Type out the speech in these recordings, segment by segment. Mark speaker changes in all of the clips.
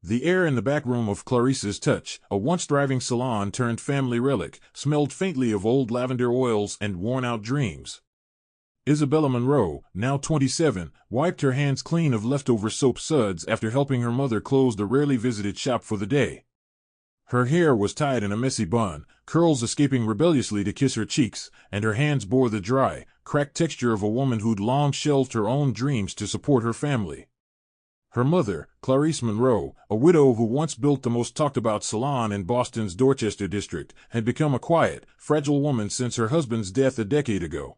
Speaker 1: The air in the back room of Clarice's Touch, a once thriving salon turned family relic, smelled faintly of old lavender oils and worn-out dreams. Isabella Monroe, now 27, wiped her hands clean of leftover soap suds after helping her mother close the rarely visited shop for the day. Her hair was tied in a messy bun, curls escaping rebelliously to kiss her cheeks, and her hands bore the dry, cracked texture of a woman who'd long shelved her own dreams to support her family. Her mother, Clarice Monroe, a widow who once built the most talked-about salon in Boston's Dorchester district, had become a quiet, fragile woman since her husband's death a decade ago.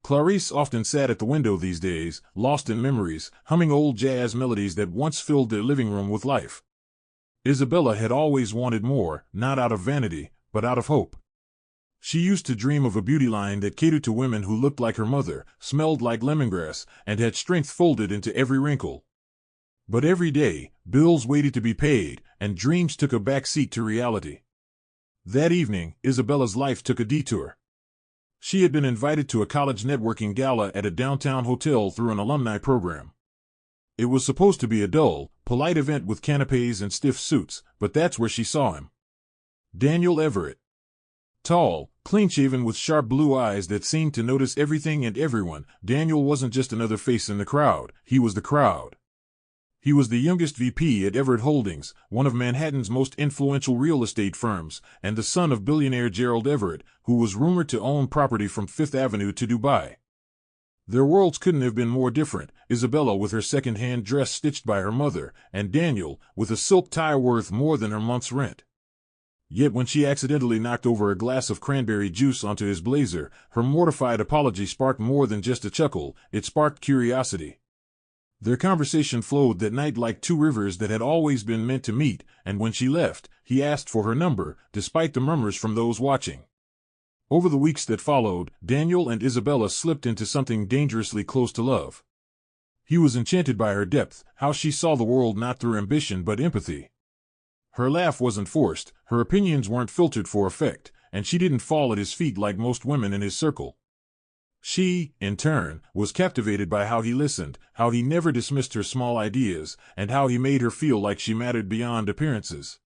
Speaker 1: Clarice often sat at the window these days, lost in memories, humming old jazz melodies that once filled their living room with life. Isabella had always wanted more, not out of vanity, but out of hope. She used to dream of a beauty line that catered to women who looked like her mother, smelled like lemongrass, and had strength folded into every wrinkle. But every day, bills waited to be paid, and dreams took a back seat to reality. That evening, Isabella's life took a detour. She had been invited to a college networking gala at a downtown hotel through an alumni program. It was supposed to be a dull, polite event with canapes and stiff suits, but that's where she saw him. Daniel Everett. Tall, clean-shaven with sharp blue eyes that seemed to notice everything and everyone, Daniel wasn't just another face in the crowd, he was the crowd. He was the youngest VP at Everett Holdings, one of Manhattan's most influential real estate firms, and the son of billionaire Gerald Everett, who was rumored to own property from Fifth Avenue to Dubai. Their worlds couldn't have been more different, Isabella with her second-hand dress stitched by her mother, and Daniel with a silk tie worth more than her month's rent. Yet when she accidentally knocked over a glass of cranberry juice onto his blazer, her mortified apology sparked more than just a chuckle, it sparked curiosity. Their conversation flowed that night like two rivers that had always been meant to meet, and when she left, he asked for her number, despite the murmurs from those watching. Over the weeks that followed, Daniel and Isabella slipped into something dangerously close to love. He was enchanted by her depth, how she saw the world not through ambition but empathy. Her laugh wasn't forced, her opinions weren't filtered for effect, and she didn't fall at his feet like most women in his circle. She, in turn, was captivated by how he listened, how he never dismissed her small ideas, and how he made her feel like she mattered beyond appearances.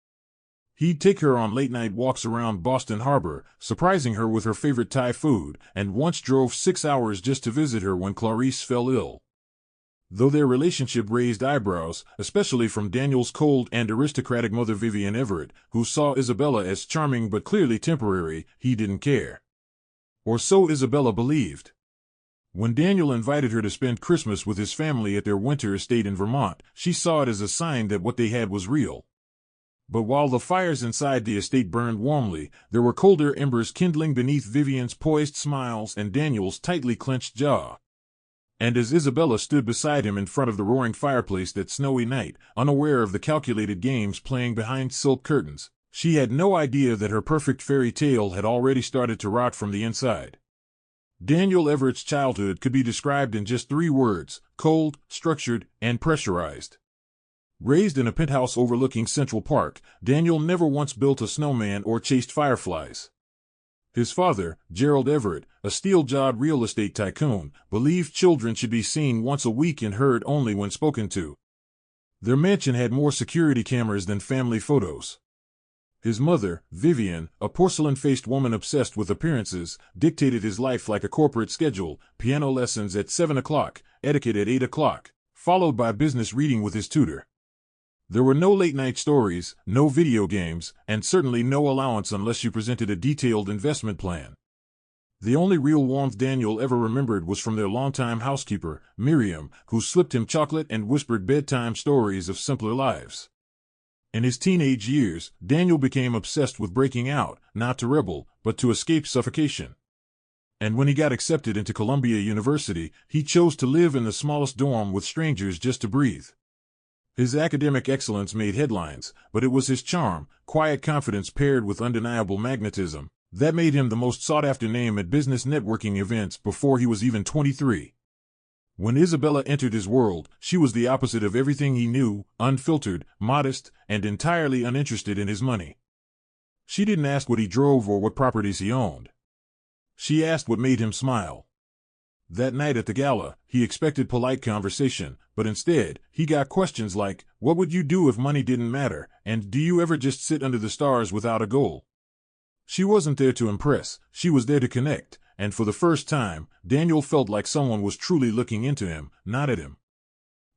Speaker 1: He'd take her on late-night walks around Boston Harbor, surprising her with her favorite Thai food, and once drove 6 hours just to visit her when Clarice fell ill. Though their relationship raised eyebrows, especially from Daniel's cold and aristocratic mother Vivian Everett, who saw Isabella as charming but clearly temporary, he didn't care. Or so Isabella believed. When Daniel invited her to spend Christmas with his family at their winter estate in Vermont, she saw it as a sign that what they had was real. But while the fires inside the estate burned warmly, there were colder embers kindling beneath Vivian's poised smiles and Daniel's tightly clenched jaw. And as Isabella stood beside him in front of the roaring fireplace that snowy night, unaware of the calculated games playing behind silk curtains, she had no idea that her perfect fairy tale had already started to rot from the inside. Daniel Everett's childhood could be described in just 3 words: cold, structured, and pressurized. Raised in a penthouse overlooking Central Park, Daniel never once built a snowman or chased fireflies. His father, Gerald Everett, a steel-jawed real estate tycoon, believed children should be seen once a week and heard only when spoken to. Their mansion had more security cameras than family photos. His mother, Vivian, a porcelain-faced woman obsessed with appearances, dictated his life like a corporate schedule: piano lessons at 7 o'clock, etiquette at 8 o'clock, followed by business reading with his tutor. There were no late-night stories, no video games, and certainly no allowance unless you presented a detailed investment plan. The only real warmth Daniel ever remembered was from their longtime housekeeper, Miriam, who slipped him chocolate and whispered bedtime stories of simpler lives. In his teenage years, Daniel became obsessed with breaking out, not to rebel, but to escape suffocation. And when he got accepted into Columbia University, he chose to live in the smallest dorm with strangers just to breathe. His academic excellence made headlines, but it was his charm, quiet confidence paired with undeniable magnetism, that made him the most sought-after name at business networking events before he was even 23. When Isabella entered his world, she was the opposite of everything he knew: unfiltered, modest, and entirely uninterested in his money. She didn't ask what he drove or what properties he owned. She asked what made him smile. That night at the gala, he expected polite conversation, but instead, he got questions like, "What would you do if money didn't matter?" and "Do you ever just sit under the stars without a goal?" She wasn't there to impress, she was there to connect, and for the first time, Daniel felt like someone was truly looking into him, not at him.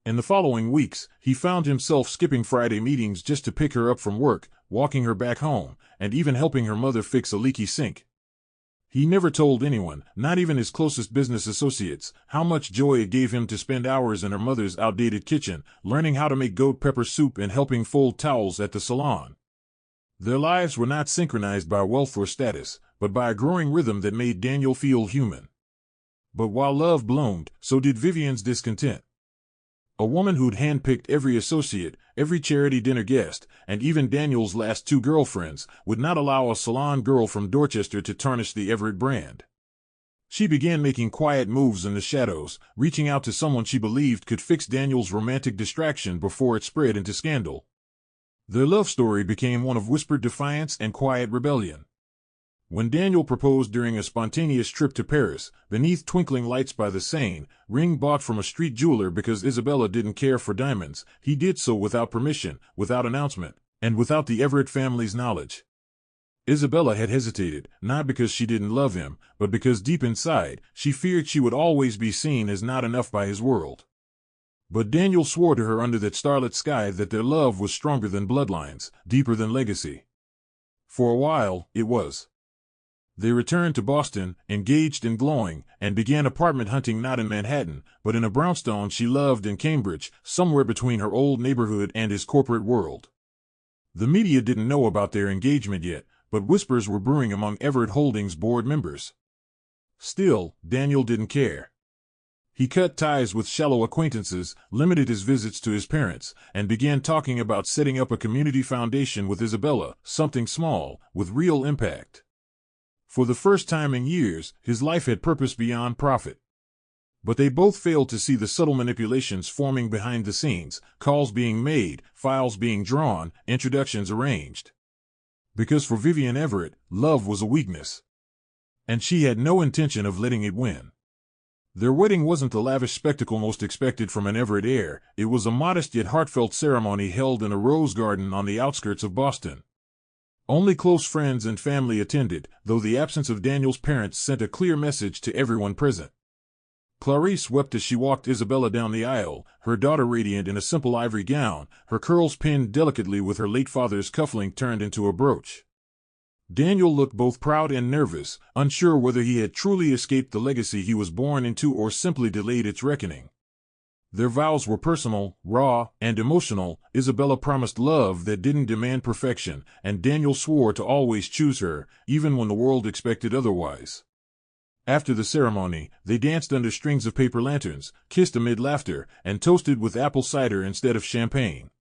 Speaker 1: In the following weeks, he found himself skipping Friday meetings just to pick her up from work, walking her back home, and even helping her mother fix a leaky sink. He never told anyone, not even his closest business associates, how much joy it gave him to spend hours in her mother's outdated kitchen, learning how to make goat pepper soup and helping fold towels at the salon. Their lives were not synchronized by wealth or status, but by a growing rhythm that made Daniel feel human. But while love bloomed, so did Vivian's discontent. A woman who'd handpicked every associate, every charity dinner guest, and even Daniel's last 2 girlfriends, would not allow a salon girl from Dorchester to tarnish the Everett brand. She began making quiet moves in the shadows, reaching out to someone she believed could fix Daniel's romantic distraction before it spread into scandal. Their love story became one of whispered defiance and quiet rebellion. When Daniel proposed during a spontaneous trip to Paris, beneath twinkling lights by the Seine, ring bought from a street jeweler because Isabella didn't care for diamonds, he did so without permission, without announcement, and without the Everett family's knowledge. Isabella had hesitated, not because she didn't love him, but because deep inside, she feared she would always be seen as not enough by his world. But Daniel swore to her under that starlit sky that their love was stronger than bloodlines, deeper than legacy. For a while, it was. They returned to Boston, engaged and glowing, and began apartment hunting not in Manhattan, but in a brownstone she loved in Cambridge, somewhere between her old neighborhood and his corporate world. The media didn't know about their engagement yet, but whispers were brewing among Everett Holdings board members. Still, Daniel didn't care. He cut ties with shallow acquaintances, limited his visits to his parents, and began talking about setting up a community foundation with Isabella, something small, with real impact. For the first time in years, his life had purpose beyond profit. But they both failed to see the subtle manipulations forming behind the scenes, calls being made, files being drawn, introductions arranged. Because for Vivian Everett, love was a weakness. And she had no intention of letting it win. Their wedding wasn't the lavish spectacle most expected from an Everett heir, it was a modest yet heartfelt ceremony held in a rose garden on the outskirts of Boston. Only close friends and family attended, though the absence of Daniel's parents sent a clear message to everyone present. Clarice wept as she walked Isabella down the aisle, her daughter radiant in a simple ivory gown, her curls pinned delicately with her late father's cufflink turned into a brooch. Daniel looked both proud and nervous, unsure whether he had truly escaped the legacy he was born into or simply delayed its reckoning. Their vows were personal, raw, and emotional. Isabella promised love that didn't demand perfection, and Daniel swore to always choose her, even when the world expected otherwise. After the ceremony, they danced under strings of paper lanterns, kissed amid laughter, and toasted with apple cider instead of champagne.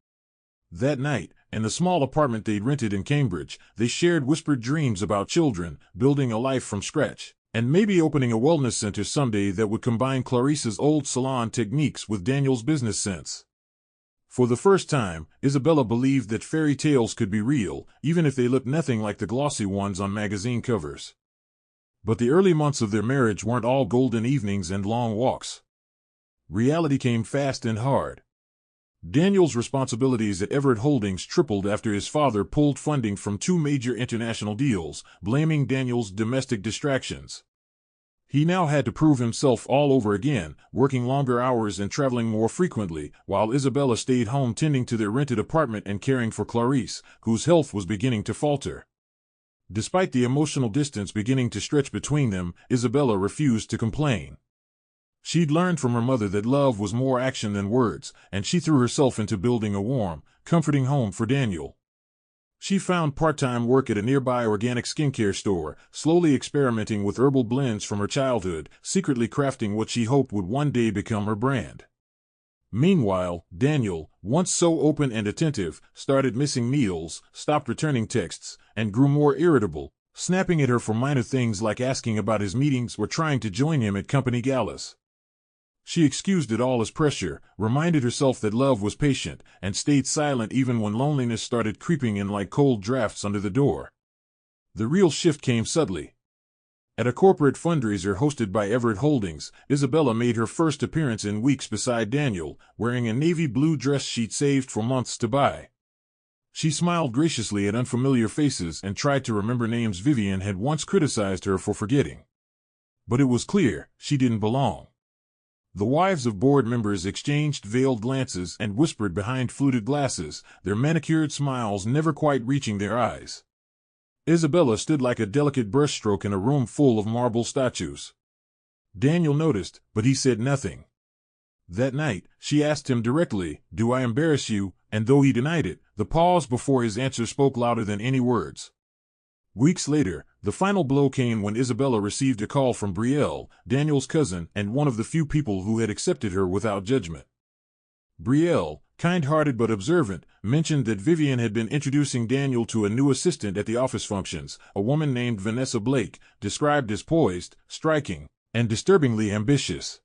Speaker 1: That night, in the small apartment they'd rented in Cambridge, they shared whispered dreams about children, building a life from scratch, and maybe opening a wellness center someday that would combine Clarice's old salon techniques with Daniel's business sense. For the first time, Isabella believed that fairy tales could be real, even if they looked nothing like the glossy ones on magazine covers. But the early months of their marriage weren't all golden evenings and long walks. Reality came fast and hard. Daniel's responsibilities at Everett Holdings tripled after his father pulled funding from 2 major international deals, blaming Daniel's domestic distractions. He now had to prove himself all over again, working longer hours and traveling more frequently, while Isabella stayed home tending to their rented apartment and caring for Clarice, whose health was beginning to falter. Despite the emotional distance beginning to stretch between them, Isabella refused to complain. She'd learned from her mother that love was more action than words, and she threw herself into building a warm, comforting home for Daniel. She found part-time work at a nearby organic skincare store, slowly experimenting with herbal blends from her childhood, secretly crafting what she hoped would one day become her brand. Meanwhile, Daniel, once so open and attentive, started missing meals, stopped returning texts, and grew more irritable, snapping at her for minor things like asking about his meetings or trying to join him at company galas. She excused it all as pressure, reminded herself that love was patient, and stayed silent even when loneliness started creeping in like cold drafts under the door. The real shift came subtly. At a corporate fundraiser hosted by Everett Holdings, Isabella made her first appearance in weeks beside Daniel, wearing a navy blue dress she'd saved for months to buy. She smiled graciously at unfamiliar faces and tried to remember names Vivian had once criticized her for forgetting. But it was clear she didn't belong. The wives of board members exchanged veiled glances and whispered behind fluted glasses, their manicured smiles never quite reaching their eyes. Isabella stood like a delicate brushstroke in a room full of marble statues. Daniel noticed, but he said nothing. That night, she asked him directly, "Do I embarrass you?" And though he denied it, the pause before his answer spoke louder than any words. Weeks later, the final blow came when Isabella received a call from Brielle, Daniel's cousin and one of the few people who had accepted her without judgment. Brielle, kind-hearted but observant, mentioned that Vivian had been introducing Daniel to a new assistant at the office functions, a woman named Vanessa Blake, described as poised, striking, and disturbingly ambitious.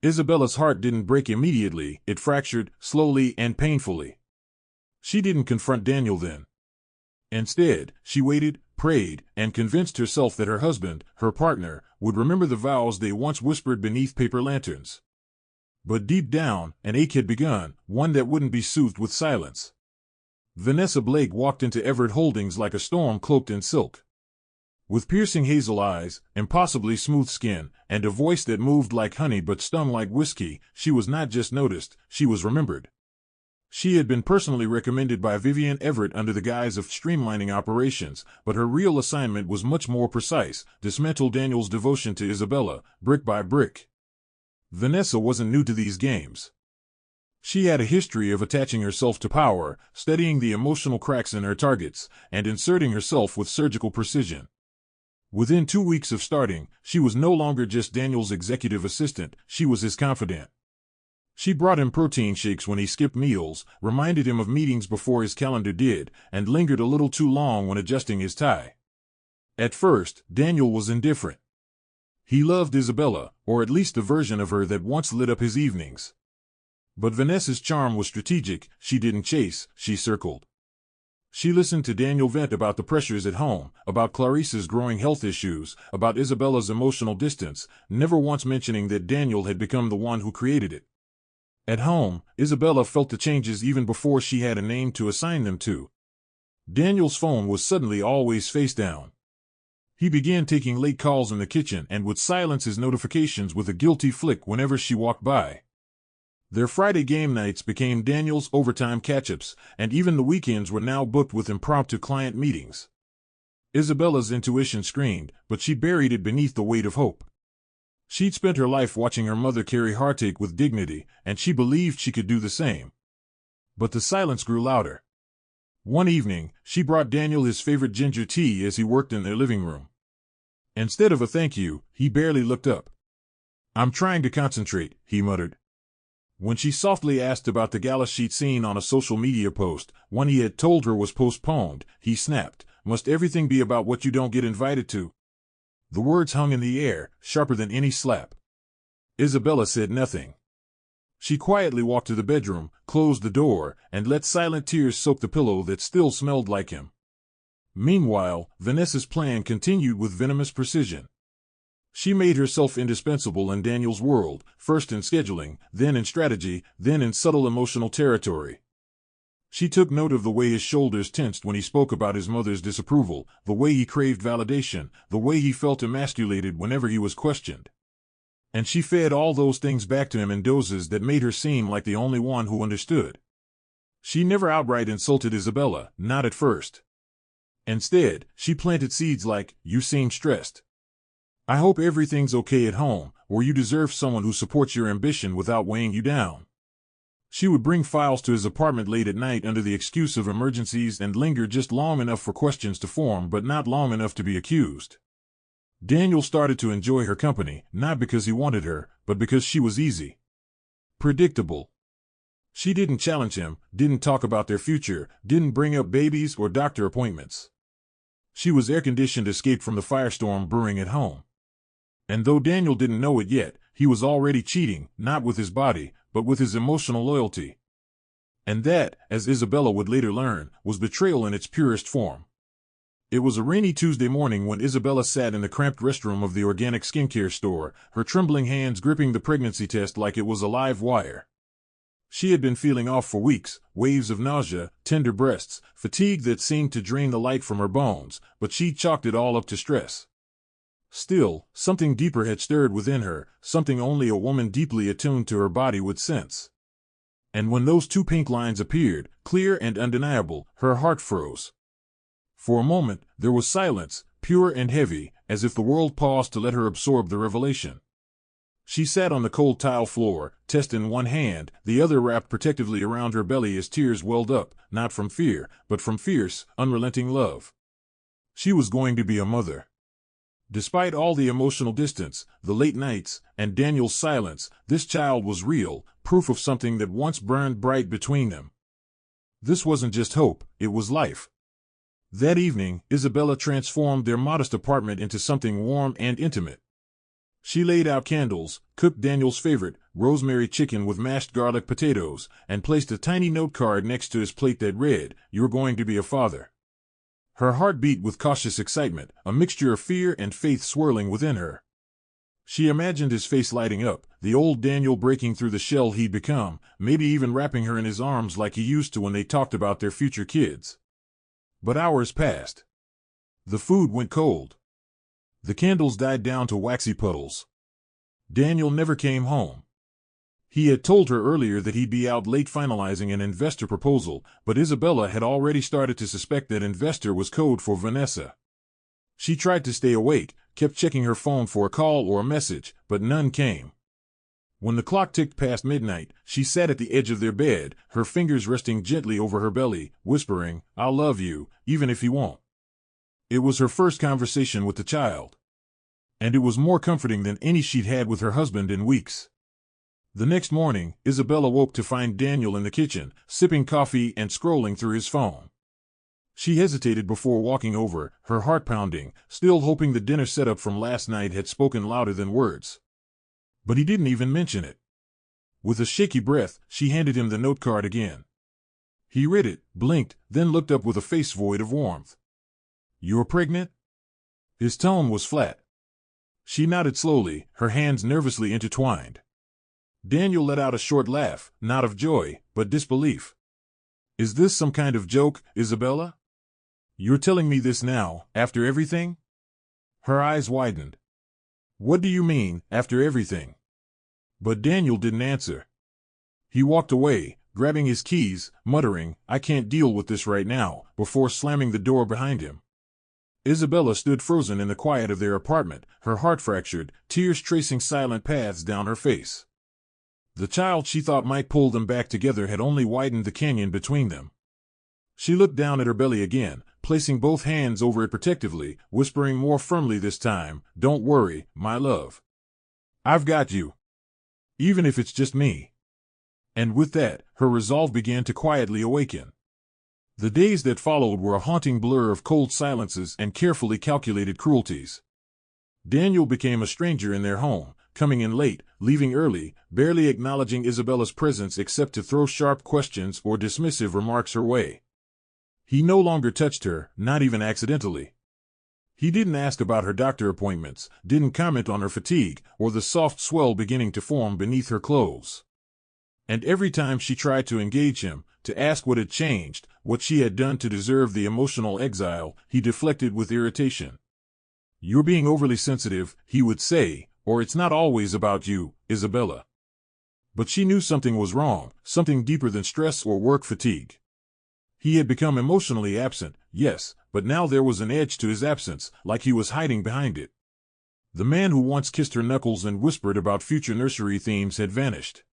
Speaker 1: Isabella's heart didn't break immediately, it fractured, slowly and painfully. She didn't confront Daniel then. Instead, she waited, prayed, and convinced herself that her husband, her partner, would remember the vows they once whispered beneath paper lanterns. But deep down, an ache had begun, one that wouldn't be soothed with silence. Vanessa Blake walked into Everett Holdings like a storm cloaked in silk. With piercing hazel eyes, impossibly smooth skin, and a voice that moved like honey but stung like whiskey, she was not just noticed, she was remembered. She had been personally recommended by Vivian Everett under the guise of streamlining operations, but her real assignment was much more precise: dismantle Daniel's devotion to Isabella, brick by brick. Vanessa wasn't new to these games. She had a history of attaching herself to power, studying the emotional cracks in her targets, and inserting herself with surgical precision. Within 2 weeks of starting, she was no longer just Daniel's executive assistant, she was his confidant. She brought him protein shakes when he skipped meals, reminded him of meetings before his calendar did, and lingered a little too long when adjusting his tie. At first, Daniel was indifferent. He loved Isabella, or at least the version of her that once lit up his evenings. But Vanessa's charm was strategic, she didn't chase, she circled. She listened to Daniel vent about the pressures at home, about Clarice's growing health issues, about Isabella's emotional distance, never once mentioning that Daniel had become the one who created it. At home, Isabella felt the changes even before she had a name to assign them to. Daniel's phone was suddenly always face down. He began taking late calls in the kitchen and would silence his notifications with a guilty flick whenever she walked by. Their Friday game nights became Daniel's overtime catch-ups, and even the weekends were now booked with impromptu client meetings. Isabella's intuition screamed, but she buried it beneath the weight of hope. She'd spent her life watching her mother carry heartache with dignity, and she believed she could do the same. But the silence grew louder. One evening, she brought Daniel his favorite ginger tea as he worked in their living room. Instead of a thank you, he barely looked up. "I'm trying to concentrate," he muttered. When she softly asked about the gala she'd seen on a social media post, one he had told her was postponed, he snapped, "Must everything be about what you don't get invited to?" The words hung in the air, sharper than any slap. Isabella said nothing. She quietly walked to the bedroom, closed the door, and let silent tears soak the pillow that still smelled like him. Meanwhile, Vanessa's plan continued with venomous precision. She made herself indispensable in Daniel's world, first in scheduling, then in strategy, then in subtle emotional territory. She took note of the way his shoulders tensed when he spoke about his mother's disapproval, the way he craved validation, the way he felt emasculated whenever he was questioned. And she fed all those things back to him in doses that made her seem like the only one who understood. She never outright insulted Isabella, not at first. Instead, she planted seeds like, "You seem stressed. I hope everything's okay at home, or you deserve someone who supports your ambition without weighing you down." She would bring files to his apartment late at night under the excuse of emergencies and linger just long enough for questions to form but not long enough to be accused. Daniel started to enjoy her company, not because he wanted her, but because she was easy. Predictable. She didn't challenge him, didn't talk about their future, didn't bring up babies or doctor appointments. She was air-conditioned escape from the firestorm brewing at home. And though Daniel didn't know it yet, he was already cheating, not with his body, but with his emotional loyalty. And that, as Isabella would later learn, was betrayal in its purest form. It was a rainy Tuesday morning when Isabella sat in the cramped restroom of the organic skincare store, her trembling hands gripping the pregnancy test like it was a live wire. She had been feeling off for weeks, waves of nausea, tender breasts, fatigue that seemed to drain the life from her bones, but she chalked it all up to stress. Still, something deeper had stirred within her, something only a woman deeply attuned to her body would sense. And when those two pink lines appeared, clear and undeniable, her heart froze. For a moment, there was silence, pure and heavy, as if the world paused to let her absorb the revelation. She sat on the cold tile floor, test in one hand, the other wrapped protectively around her belly as tears welled up, not from fear, but from fierce, unrelenting love. She was going to be a mother. Despite all the emotional distance, the late nights, and Daniel's silence, this child was real, proof of something that once burned bright between them. This wasn't just hope, it was life. That evening, Isabella transformed their modest apartment into something warm and intimate. She laid out candles, cooked Daniel's favorite, rosemary chicken with mashed garlic potatoes, and placed a tiny note card next to his plate that read, "You're going to be a father." Her heart beat with cautious excitement, a mixture of fear and faith swirling within her. She imagined his face lighting up, the old Daniel breaking through the shell he'd become, maybe even wrapping her in his arms like he used to when they talked about their future kids. But hours passed. The food went cold. The candles died down to waxy puddles. Daniel never came home. He had told her earlier that he'd be out late finalizing an investor proposal, but Isabella had already started to suspect that investor was code for Vanessa. She tried to stay awake, kept checking her phone for a call or a message, but none came. When the clock ticked past midnight, she sat at the edge of their bed, her fingers resting gently over her belly, whispering, "I'll love you, even if he won't." It was her first conversation with the child. And it was more comforting than any she'd had with her husband in weeks. The next morning, Isabella woke to find Daniel in the kitchen, sipping coffee and scrolling through his phone. She hesitated before walking over, her heart pounding, still hoping the dinner setup from last night had spoken louder than words. But he didn't even mention it. With a shaky breath, she handed him the note card again. He read it, blinked, then looked up with a face void of warmth. "You're pregnant?" His tone was flat. She nodded slowly, her hands nervously intertwined. Daniel let out a short laugh, not of joy, but disbelief. "Is this some kind of joke, Isabella? You're telling me this now, after everything?" Her eyes widened. "What do you mean, after everything?" But Daniel didn't answer. He walked away, grabbing his keys, muttering, "I can't deal with this right now," before slamming the door behind him. Isabella stood frozen in the quiet of their apartment, her heart fractured, tears tracing silent paths down her face. The child she thought might pull them back together had only widened the canyon between them. She looked down at her belly again, placing both hands over it protectively, whispering more firmly this time, "Don't worry, my love. I've got you. Even if it's just me." And with that, her resolve began to quietly awaken. The days that followed were a haunting blur of cold silences and carefully calculated cruelties. Daniel became a stranger in their home, coming in late, leaving early, barely acknowledging Isabella's presence except to throw sharp questions or dismissive remarks her way. He no longer touched her, not even accidentally. He didn't ask about her doctor appointments, didn't comment on her fatigue, or the soft swell beginning to form beneath her clothes. And every time she tried to engage him, to ask what had changed, what she had done to deserve the emotional exile, he deflected with irritation. "You're being overly sensitive," he would say, "or it's not always about you, Isabella." But she knew something was wrong, something deeper than stress or work fatigue. He had become emotionally absent, yes, but now there was an edge to his absence, like he was hiding behind it. The man who once kissed her knuckles and whispered about future nursery themes had vanished.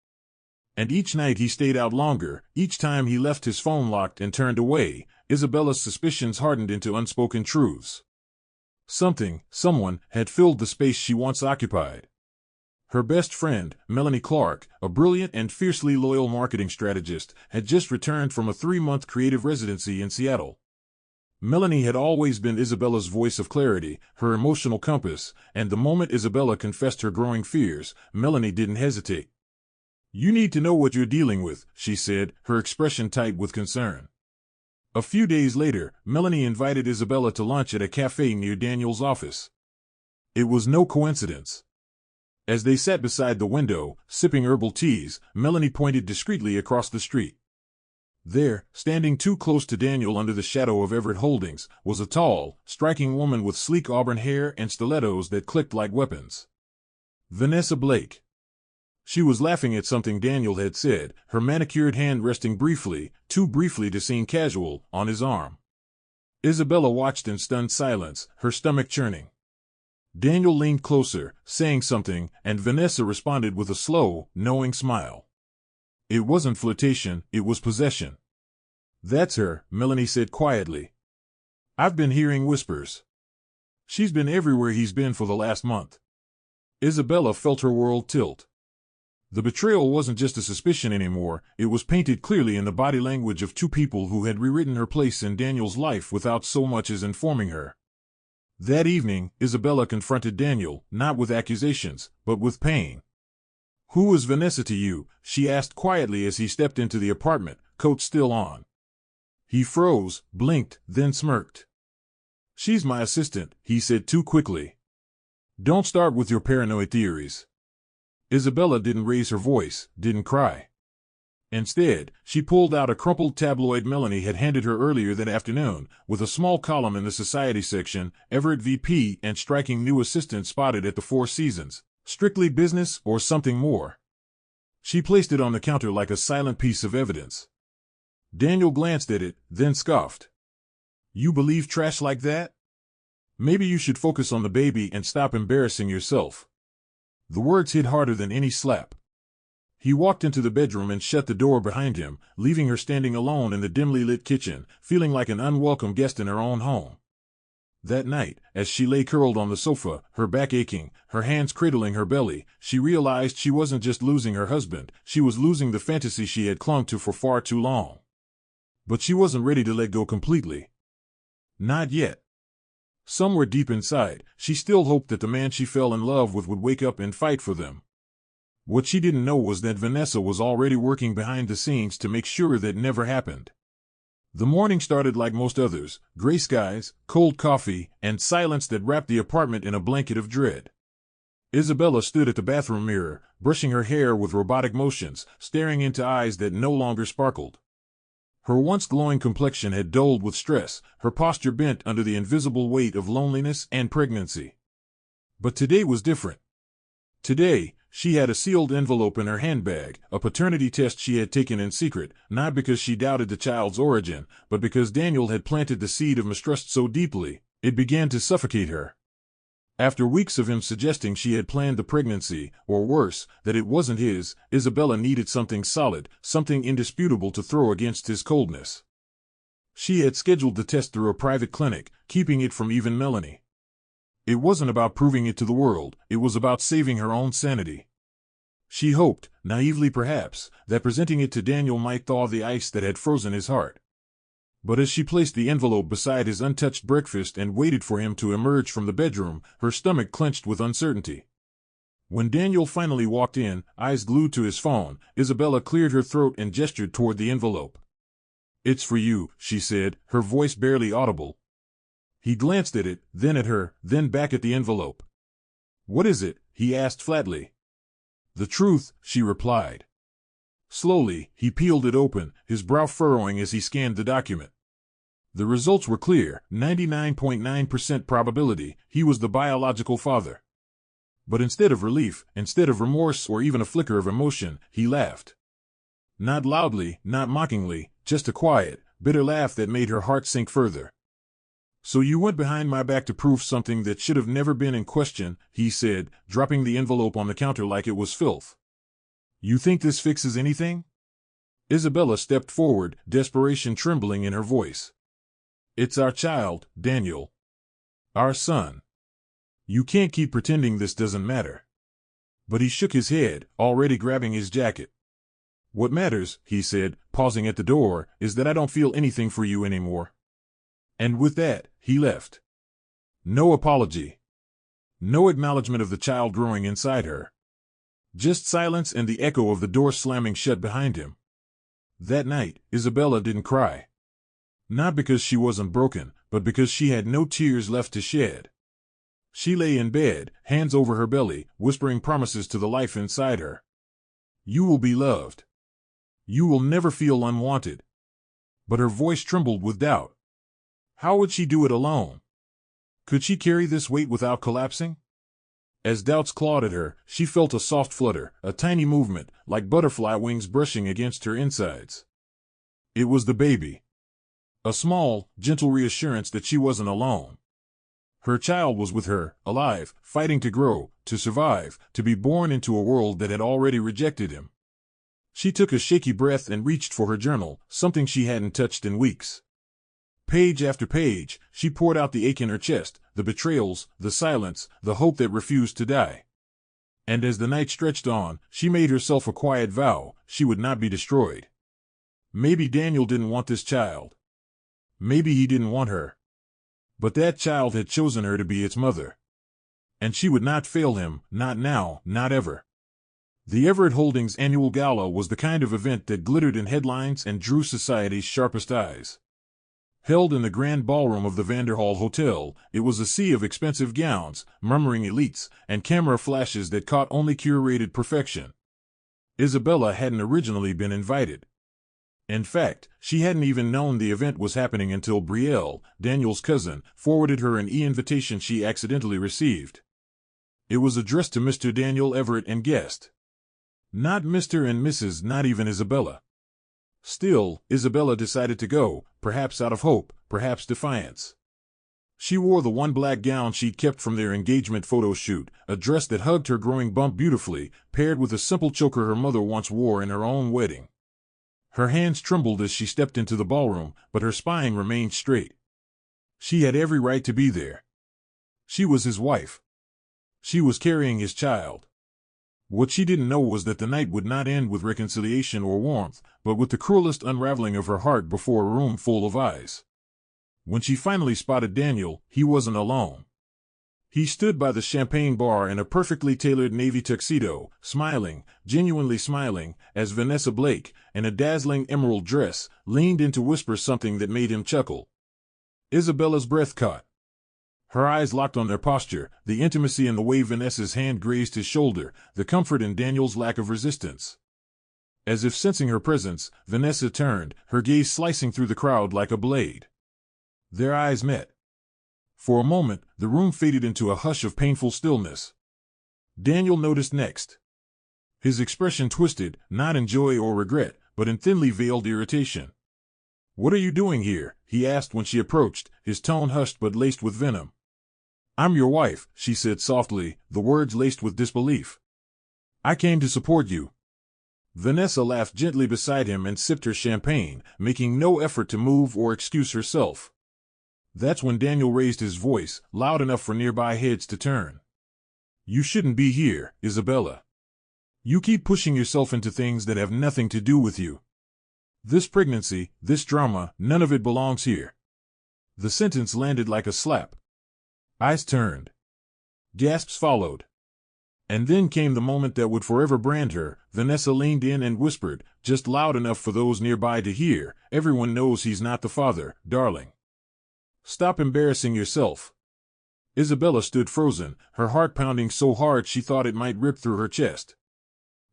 Speaker 1: And each night he stayed out longer, each time he left his phone locked and turned away, Isabella's suspicions hardened into unspoken truths. Someone, had filled the space she once occupied. Her best friend, Melanie Clark, a brilliant and fiercely loyal marketing strategist, had just returned from a 3-month creative residency in Seattle. Melanie had always been Isabella's voice of clarity, her emotional compass, and the moment Isabella confessed her growing fears, Melanie didn't hesitate. "You need to know what you're dealing with," she said, her expression tight with concern. A few days later, Melanie invited Isabella to lunch at a cafe near Daniel's office. It was no coincidence. As they sat beside the window, sipping herbal teas, Melanie pointed discreetly across the street. There, standing too close to Daniel under the shadow of Everett Holdings, was a tall, striking woman with sleek auburn hair and stilettos that clicked like weapons. Vanessa Blake. She was laughing at something Daniel had said, her manicured hand resting briefly, too briefly to seem casual, on his arm. Isabella watched in stunned silence, her stomach churning. Daniel leaned closer, saying something, and Vanessa responded with a slow, knowing smile. It wasn't flirtation, it was possession. "That's her," Melanie said quietly. "I've been hearing whispers. She's been everywhere he's been for the last month." Isabella felt her world tilt. The betrayal wasn't just a suspicion anymore, it was painted clearly in the body language of two people who had rewritten her place in Daniel's life without so much as informing her. That evening, Isabella confronted Daniel, not with accusations, but with pain. "Who is Vanessa to you?" she asked quietly as he stepped into the apartment, coat still on. He froze, blinked, then smirked. "She's my assistant," he said too quickly. "Don't start with your paranoid theories." Isabella didn't raise her voice, didn't cry. Instead, she pulled out a crumpled tabloid Melanie had handed her earlier that afternoon, with a small column in the society section, Everett VP and striking new assistant spotted at the Four Seasons, strictly business or something more. She placed it on the counter like a silent piece of evidence. Daniel glanced at it, then scoffed. "You believe trash like that? Maybe you should focus on the baby and stop embarrassing yourself." The words hit harder than any slap. He walked into the bedroom and shut the door behind him, leaving her standing alone in the dimly lit kitchen, feeling like an unwelcome guest in her own home. That night, as she lay curled on the sofa, her back aching, her hands cradling her belly, she realized she wasn't just losing her husband, she was losing the fantasy she had clung to for far too long. But she wasn't ready to let go completely. Not yet. Somewhere deep inside, she still hoped that the man she fell in love with would wake up and fight for them. What she didn't know was that Vanessa was already working behind the scenes to make sure that never happened. The morning started like most others, gray skies, cold coffee, and silence that wrapped the apartment in a blanket of dread. Isabella stood at the bathroom mirror, brushing her hair with robotic motions, staring into eyes that no longer sparkled. Her once glowing complexion had dulled with stress, her posture bent under the invisible weight of loneliness and pregnancy. But today was different. Today, she had a sealed envelope in her handbag, a paternity test she had taken in secret, not because she doubted the child's origin, but because Daniel had planted the seed of mistrust so deeply, it began to suffocate her. After weeks of him suggesting she had planned the pregnancy, or worse, that it wasn't his, Isabella needed something solid, something indisputable to throw against his coldness. She had scheduled the test through a private clinic, keeping it from even Melanie. It wasn't about proving it to the world, it was about saving her own sanity. She hoped, naively perhaps, that presenting it to Daniel might thaw the ice that had frozen his heart. But as she placed the envelope beside his untouched breakfast and waited for him to emerge from the bedroom, her stomach clenched with uncertainty. When Daniel finally walked in, eyes glued to his phone, Isabella cleared her throat and gestured toward the envelope. "It's for you," she said, her voice barely audible. He glanced at it, then at her, then back at the envelope. "What is it?" he asked flatly. "The truth," she replied. Slowly, he peeled it open, his brow furrowing as he scanned the document. The results were clear, 99.9% probability, he was the biological father. But instead of relief, instead of remorse or even a flicker of emotion, he laughed. Not loudly, not mockingly, just a quiet, bitter laugh that made her heart sink further. "So you went behind my back to prove something that should have never been in question," he said, dropping the envelope on the counter like it was filth. "You think this fixes anything?" Isabella stepped forward, desperation trembling in her voice. "It's our child, Daniel. Our son. You can't keep pretending this doesn't matter." But he shook his head, already grabbing his jacket. "What matters," he said, pausing at the door, "is that I don't feel anything for you anymore." And with that, he left. No apology. No acknowledgement of the child growing inside her. Just silence and the echo of the door slamming shut behind him. That night, Isabella didn't cry. Not because she wasn't broken, but because she had no tears left to shed. She lay in bed, hands over her belly, whispering promises to the life inside her. You will be loved. You will never feel unwanted. But her voice trembled with doubt. How would she do it alone? Could she carry this weight without collapsing? As doubts clawed at her, she felt a soft flutter, a tiny movement, like butterfly wings brushing against her insides. It was the baby. A small, gentle reassurance that she wasn't alone. Her child was with her, alive, fighting to grow, to survive, to be born into a world that had already rejected him. She took a shaky breath and reached for her journal, something she hadn't touched in weeks. Page after page, she poured out the ache in her chest, the betrayals, the silence, the hope that refused to die. And as the night stretched on, she made herself a quiet vow: she would not be destroyed. Maybe Daniel didn't want this child. Maybe he didn't want her. But that child had chosen her to be its mother. And she would not fail him, not now, not ever. The Everett Holdings annual gala was the kind of event that glittered in headlines and drew society's sharpest eyes. Held in the grand ballroom of the Vanderhall Hotel, it was a sea of expensive gowns, murmuring elites, and camera flashes that caught only curated perfection. Isabella hadn't originally been invited. In fact, she hadn't even known the event was happening until Brielle, Daniel's cousin, forwarded her an e-invitation she accidentally received. It was addressed to Mr. Daniel Everett and guest. Not Mr. and Mrs., not even Isabella. Still, Isabella decided to go, perhaps out of hope, perhaps defiance. She wore the one black gown she'd kept from their engagement photo shoot, a dress that hugged her growing bump beautifully, paired with a simple choker her mother once wore in her own wedding. Her hands trembled as she stepped into the ballroom, but her spine remained straight. She had every right to be there. She was his wife. She was carrying his child. What she didn't know was that the night would not end with reconciliation or warmth, but with the cruelest unraveling of her heart before a room full of eyes. When she finally spotted Daniel, he wasn't alone. He stood by the champagne bar in a perfectly tailored navy tuxedo, smiling, genuinely smiling, as Vanessa Blake, in a dazzling emerald dress, leaned in to whisper something that made him chuckle. Isabella's breath caught. Her eyes locked on their posture, the intimacy in the way Vanessa's hand grazed his shoulder, the comfort in Daniel's lack of resistance. As if sensing her presence, Vanessa turned, her gaze slicing through the crowd like a blade. Their eyes met. For a moment, the room faded into a hush of painful stillness. Daniel noticed next. His expression twisted, not in joy or regret, but in thinly veiled irritation. "What are you doing here?" he asked when she approached, his tone hushed but laced with venom. "I'm your wife," she said softly, the words laced with disbelief. "I came to support you." Vanessa laughed gently beside him and sipped her champagne, making no effort to move or excuse herself. That's when Daniel raised his voice, loud enough for nearby heads to turn. "You shouldn't be here, Isabella. You keep pushing yourself into things that have nothing to do with you. This pregnancy, this drama, none of it belongs here." The sentence landed like a slap. Eyes turned. Gasps followed. And then came the moment that would forever brand her. Vanessa leaned in and whispered, just loud enough for those nearby to hear, "Everyone knows he's not the father, darling. Stop embarrassing yourself." Isabella stood frozen, her heart pounding so hard she thought it might rip through her chest.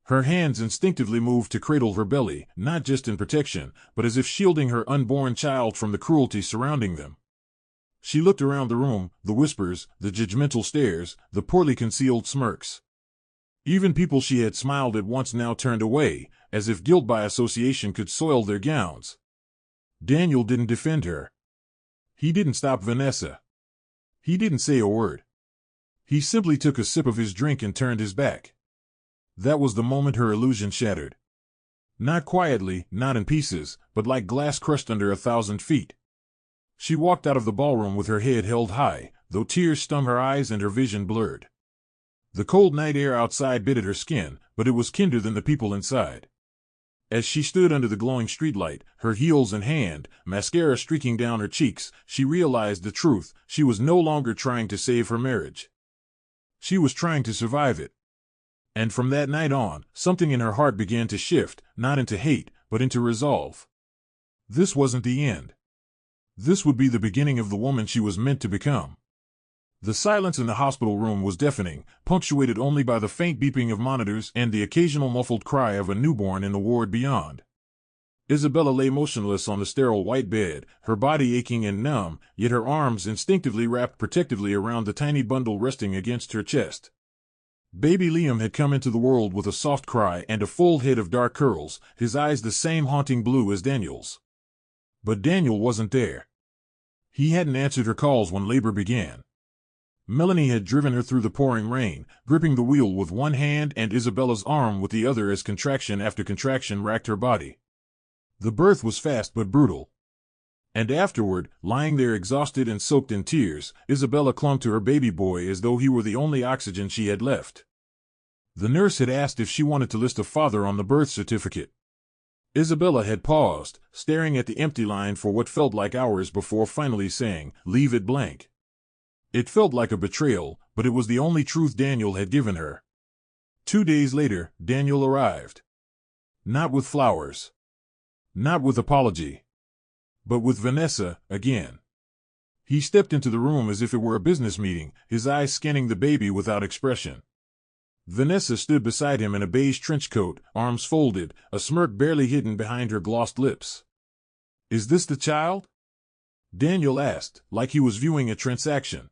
Speaker 1: Her hands instinctively moved to cradle her belly, not just in protection, but as if shielding her unborn child from the cruelty surrounding them. She looked around the room, the whispers, the judgmental stares, the poorly concealed smirks. Even people she had smiled at once now turned away, as if guilt by association could soil their gowns. Daniel didn't defend her. He didn't stop Vanessa. He didn't say a word. He simply took a sip of his drink and turned his back. That was the moment her illusion shattered. Not quietly, not in pieces, but like glass crushed under 1,000 feet. She walked out of the ballroom with her head held high, though tears stung her eyes and her vision blurred. The cold night air outside bit at her skin, but it was kinder than the people inside. As she stood under the glowing streetlight, her heels in hand, mascara streaking down her cheeks, she realized the truth: she was no longer trying to save her marriage. She was trying to survive it. And from that night on, something in her heart began to shift, not into hate, but into resolve. This wasn't the end. This would be the beginning of the woman she was meant to become. The silence in the hospital room was deafening, punctuated only by the faint beeping of monitors and the occasional muffled cry of a newborn in the ward beyond. Isabella lay motionless on the sterile white bed, her body aching and numb, yet her arms instinctively wrapped protectively around the tiny bundle resting against her chest. Baby Liam had come into the world with a soft cry and a full head of dark curls, his eyes the same haunting blue as Daniel's. But Daniel wasn't there. He hadn't answered her calls when labor began. Melanie had driven her through the pouring rain, gripping the wheel with one hand and Isabella's arm with the other as contraction after contraction racked her body. The birth was fast but brutal. And afterward, lying there exhausted and soaked in tears, Isabella clung to her baby boy as though he were the only oxygen she had left. The nurse had asked if she wanted to list a father on the birth certificate. Isabella had paused, staring at the empty line for what felt like hours before finally saying, "Leave it blank." It felt like a betrayal, but it was the only truth Daniel had given her. 2 days later, Daniel arrived. Not with flowers. Not with apology. But with Vanessa, again. He stepped into the room as if it were a business meeting, his eyes scanning the baby without expression. Vanessa stood beside him in a beige trench coat, arms folded, a smirk barely hidden behind her glossed lips. "Is this the child?" Daniel asked, like he was viewing a transaction.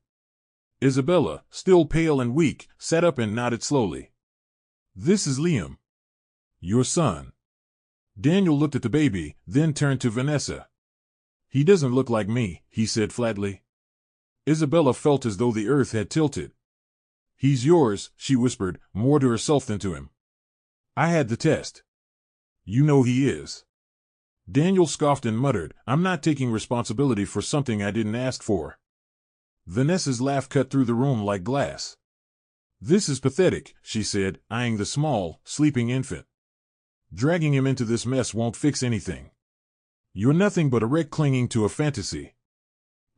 Speaker 1: Isabella, still pale and weak, sat up and nodded slowly. "This is Liam. Your son." Daniel looked at the baby, then turned to Vanessa. "He doesn't look like me," he said flatly. Isabella felt as though the earth had tilted. "He's yours," she whispered, more to herself than to him. "I had the test." "You know he is." Daniel scoffed and muttered, "I'm not taking responsibility for something I didn't ask for." Vanessa's laugh cut through the room like glass. "This is pathetic," she said, eyeing the small, sleeping infant. "Dragging him into this mess won't fix anything. You're nothing but a wreck clinging to a fantasy."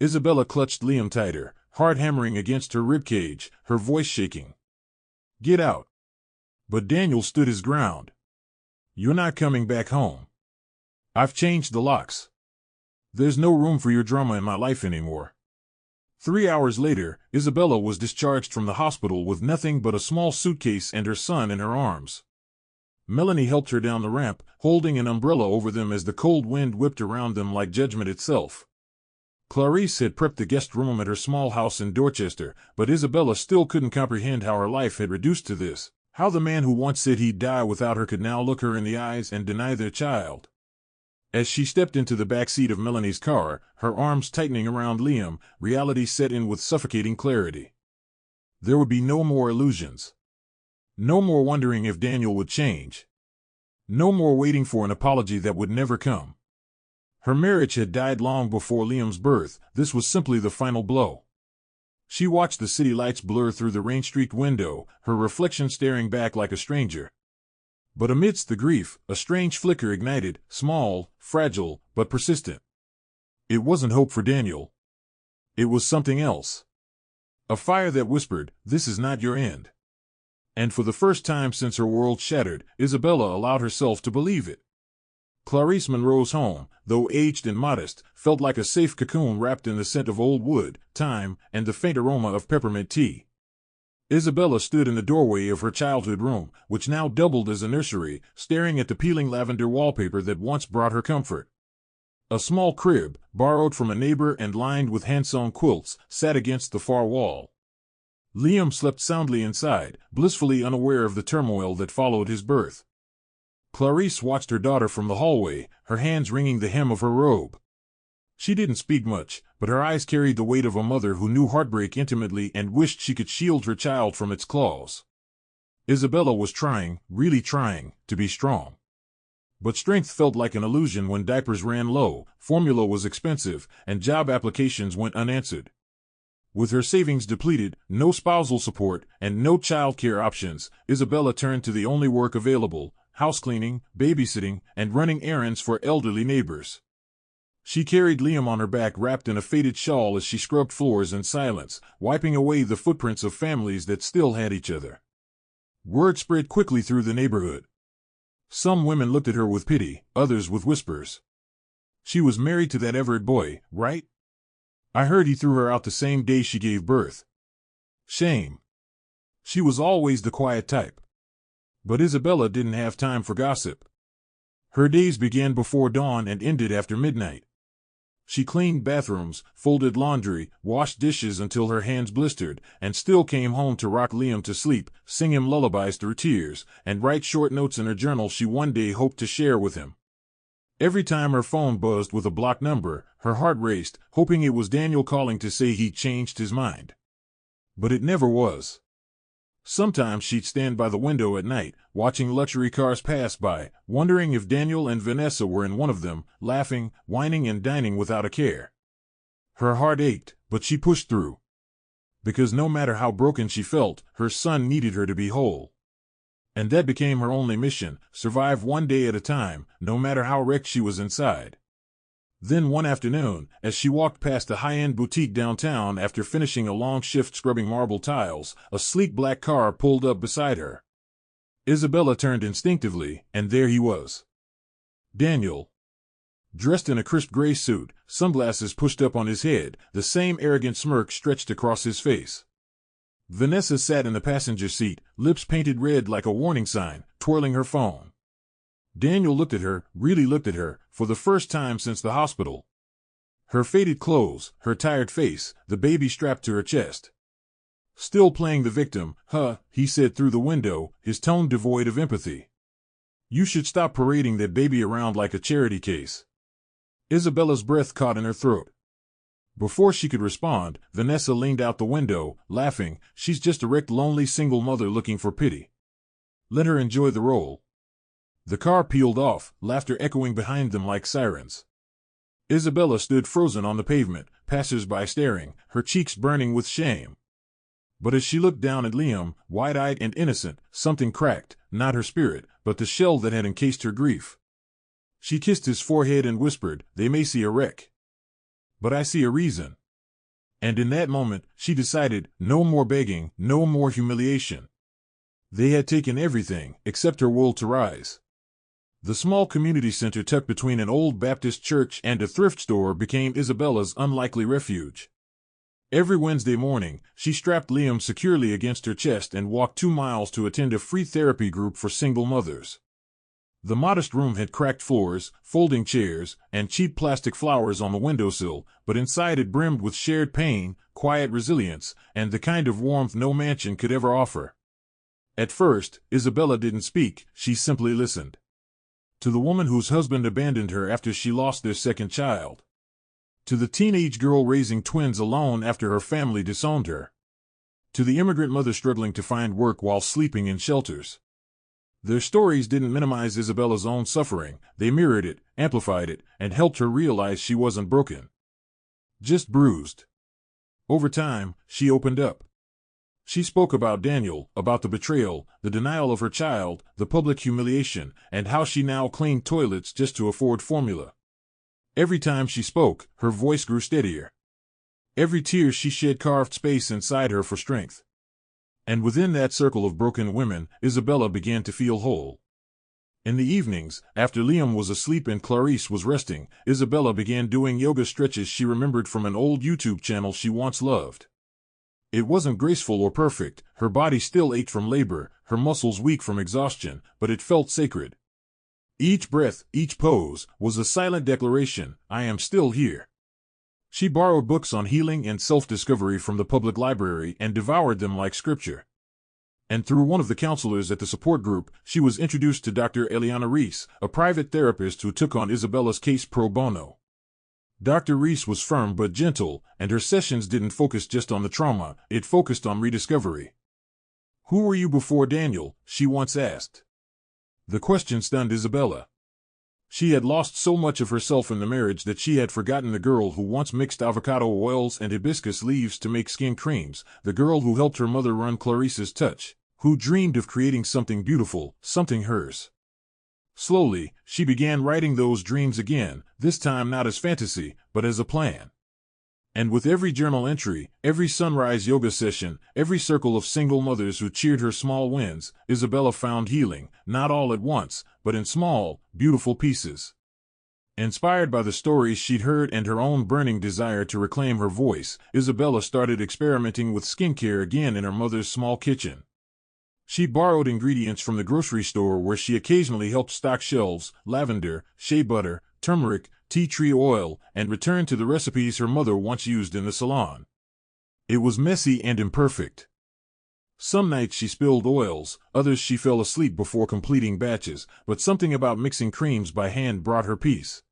Speaker 1: Isabella clutched Liam tighter, heart hammering against her ribcage, her voice shaking. "Get out." But Daniel stood his ground. "You're not coming back home. I've changed the locks. There's no room for your drama in my life anymore." 3 hours later, Isabella was discharged from the hospital with nothing but a small suitcase and her son in her arms. Melanie helped her down the ramp, holding an umbrella over them as the cold wind whipped around them like judgment itself. Clarice had prepped the guest room at her small house in Dorchester, but Isabella still couldn't comprehend how her life had reduced to this, how the man who once said he'd die without her could now look her in the eyes and deny their child. As she stepped into the back seat of Melanie's car, her arms tightening around Liam, reality set in with suffocating clarity. There would be no more illusions. No more wondering if Daniel would change. No more waiting for an apology that would never come. Her marriage had died long before Liam's birth. This was simply the final blow. She watched the city lights blur through the rain-streaked window, her reflection staring back like a stranger. But amidst the grief, a strange flicker ignited, small, fragile, but persistent. It wasn't hope for Daniel. It was something else. A fire that whispered, "This is not your end." And for the first time since her world shattered, Isabella allowed herself to believe it. Clarice Monroe's home, though aged and modest, felt like a safe cocoon wrapped in the scent of old wood, thyme, and the faint aroma of peppermint tea. Isabella stood in the doorway of her childhood room, which now doubled as a nursery, staring at the peeling lavender wallpaper that once brought her comfort. A small crib, borrowed from a neighbor and lined with hand-sewn quilts, sat against the far wall. Liam slept soundly inside, blissfully unaware of the turmoil that followed his birth. Clarice watched her daughter from the hallway, her hands wringing the hem of her robe. She didn't speak much, but her eyes carried the weight of a mother who knew heartbreak intimately and wished she could shield her child from its claws. Isabella was trying, really trying, to be strong. But strength felt like an illusion when diapers ran low, formula was expensive, and job applications went unanswered. With her savings depleted, no spousal support, and no childcare options, Isabella turned to the only work available: housecleaning, babysitting, and running errands for elderly neighbors. She carried Liam on her back wrapped in a faded shawl as she scrubbed floors in silence, wiping away the footprints of families that still had each other. Word spread quickly through the neighborhood. Some women looked at her with pity, others with whispers. She was married to that Everett boy, right? I heard he threw her out the same day she gave birth. Shame. She was always the quiet type. But Isabella didn't have time for gossip. Her days began before dawn and ended after midnight. She cleaned bathrooms, folded laundry, washed dishes until her hands blistered, and still came home to rock Liam to sleep, sing him lullabies through tears, and write short notes in her journal she one day hoped to share with him. Every time her phone buzzed with a blocked number, her heart raced, hoping it was Daniel calling to say he'd changed his mind. But it never was. Sometimes she'd stand by the window at night, watching luxury cars pass by, wondering if Daniel and Vanessa were in one of them, laughing, whining, and dining without a care. Her heart ached, but she pushed through. Because no matter how broken she felt, her son needed her to be whole. And that became her only mission, survive one day at a time, no matter how wrecked she was inside. Then one afternoon, as she walked past a high-end boutique downtown after finishing a long shift scrubbing marble tiles, a sleek black car pulled up beside her. Isabella turned instinctively, and there he was. Daniel. Dressed in a crisp gray suit, sunglasses pushed up on his head, the same arrogant smirk stretched across his face. Vanessa sat in the passenger seat, lips painted red like a warning sign, twirling her phone. Daniel looked at her, really looked at her, for the first time since the hospital. Her faded clothes, her tired face, the baby strapped to her chest. Still playing the victim, he said through the window, his tone devoid of empathy. You should stop parading that baby around like a charity case. Isabella's breath caught in her throat. Before she could respond, Vanessa leaned out the window, laughing. She's just a wrecked, lonely single mother looking for pity. Let her enjoy the role. The car peeled off, laughter echoing behind them like sirens. Isabella stood frozen on the pavement, passersby staring, her cheeks burning with shame. But as she looked down at Liam, wide-eyed and innocent, something cracked, not her spirit, but the shell that had encased her grief. She kissed his forehead and whispered, "They may see a wreck. But I see a reason." And in that moment, she decided, no more begging, no more humiliation. They had taken everything, except her will to rise. The small community center tucked between an old Baptist church and a thrift store became Isabella's unlikely refuge. Every Wednesday morning, she strapped Liam securely against her chest and walked 2 miles to attend a free therapy group for single mothers. The modest room had cracked floors, folding chairs, and cheap plastic flowers on the windowsill, but inside it brimmed with shared pain, quiet resilience, and the kind of warmth no mansion could ever offer. At first, Isabella didn't speak, she simply listened. To the woman whose husband abandoned her after she lost their second child. To the teenage girl raising twins alone after her family disowned her. To the immigrant mother struggling to find work while sleeping in shelters. Their stories didn't minimize Isabella's own suffering, they mirrored it, amplified it, and helped her realize she wasn't broken. Just bruised. Over time, she opened up. She spoke about Daniel, about the betrayal, the denial of her child, the public humiliation, and how she now cleaned toilets just to afford formula. Every time she spoke, her voice grew steadier. Every tear she shed carved space inside her for strength. And within that circle of broken women, Isabella began to feel whole. In the evenings, after Liam was asleep and Clarice was resting, Isabella began doing yoga stretches she remembered from an old YouTube channel she once loved. It wasn't graceful or perfect, her body still ached from labor, her muscles weak from exhaustion, but it felt sacred. Each breath, each pose, was a silent declaration, I am still here. She borrowed books on healing and self-discovery from the public library and devoured them like scripture. And through one of the counselors at the support group, she was introduced to Dr. Eliana Reese, a private therapist who took on Isabella's case pro bono. Dr. Reese was firm but gentle, and her sessions didn't focus just on the trauma, it focused on rediscovery. Who were you before Daniel? She once asked. The question stunned Isabella. She had lost so much of herself in the marriage that she had forgotten the girl who once mixed avocado oils and hibiscus leaves to make skin creams, the girl who helped her mother run Clarice's Touch, who dreamed of creating something beautiful, something hers. Slowly, she began writing those dreams again, this time not as fantasy, but as a plan. And with every journal entry, every sunrise yoga session, every circle of single mothers who cheered her small wins, Isabella found healing, not all at once, but in small, beautiful pieces. Inspired by the stories she'd heard and her own burning desire to reclaim her voice, Isabella started experimenting with skincare again in her mother's small kitchen. She borrowed ingredients from the grocery store where she occasionally helped stock shelves: lavender, shea butter, turmeric, tea tree oil, and returned to the recipes her mother once used in the salon. It was messy and imperfect. Some nights she spilled oils, others she fell asleep before completing batches, but something about mixing creams by hand brought her peace.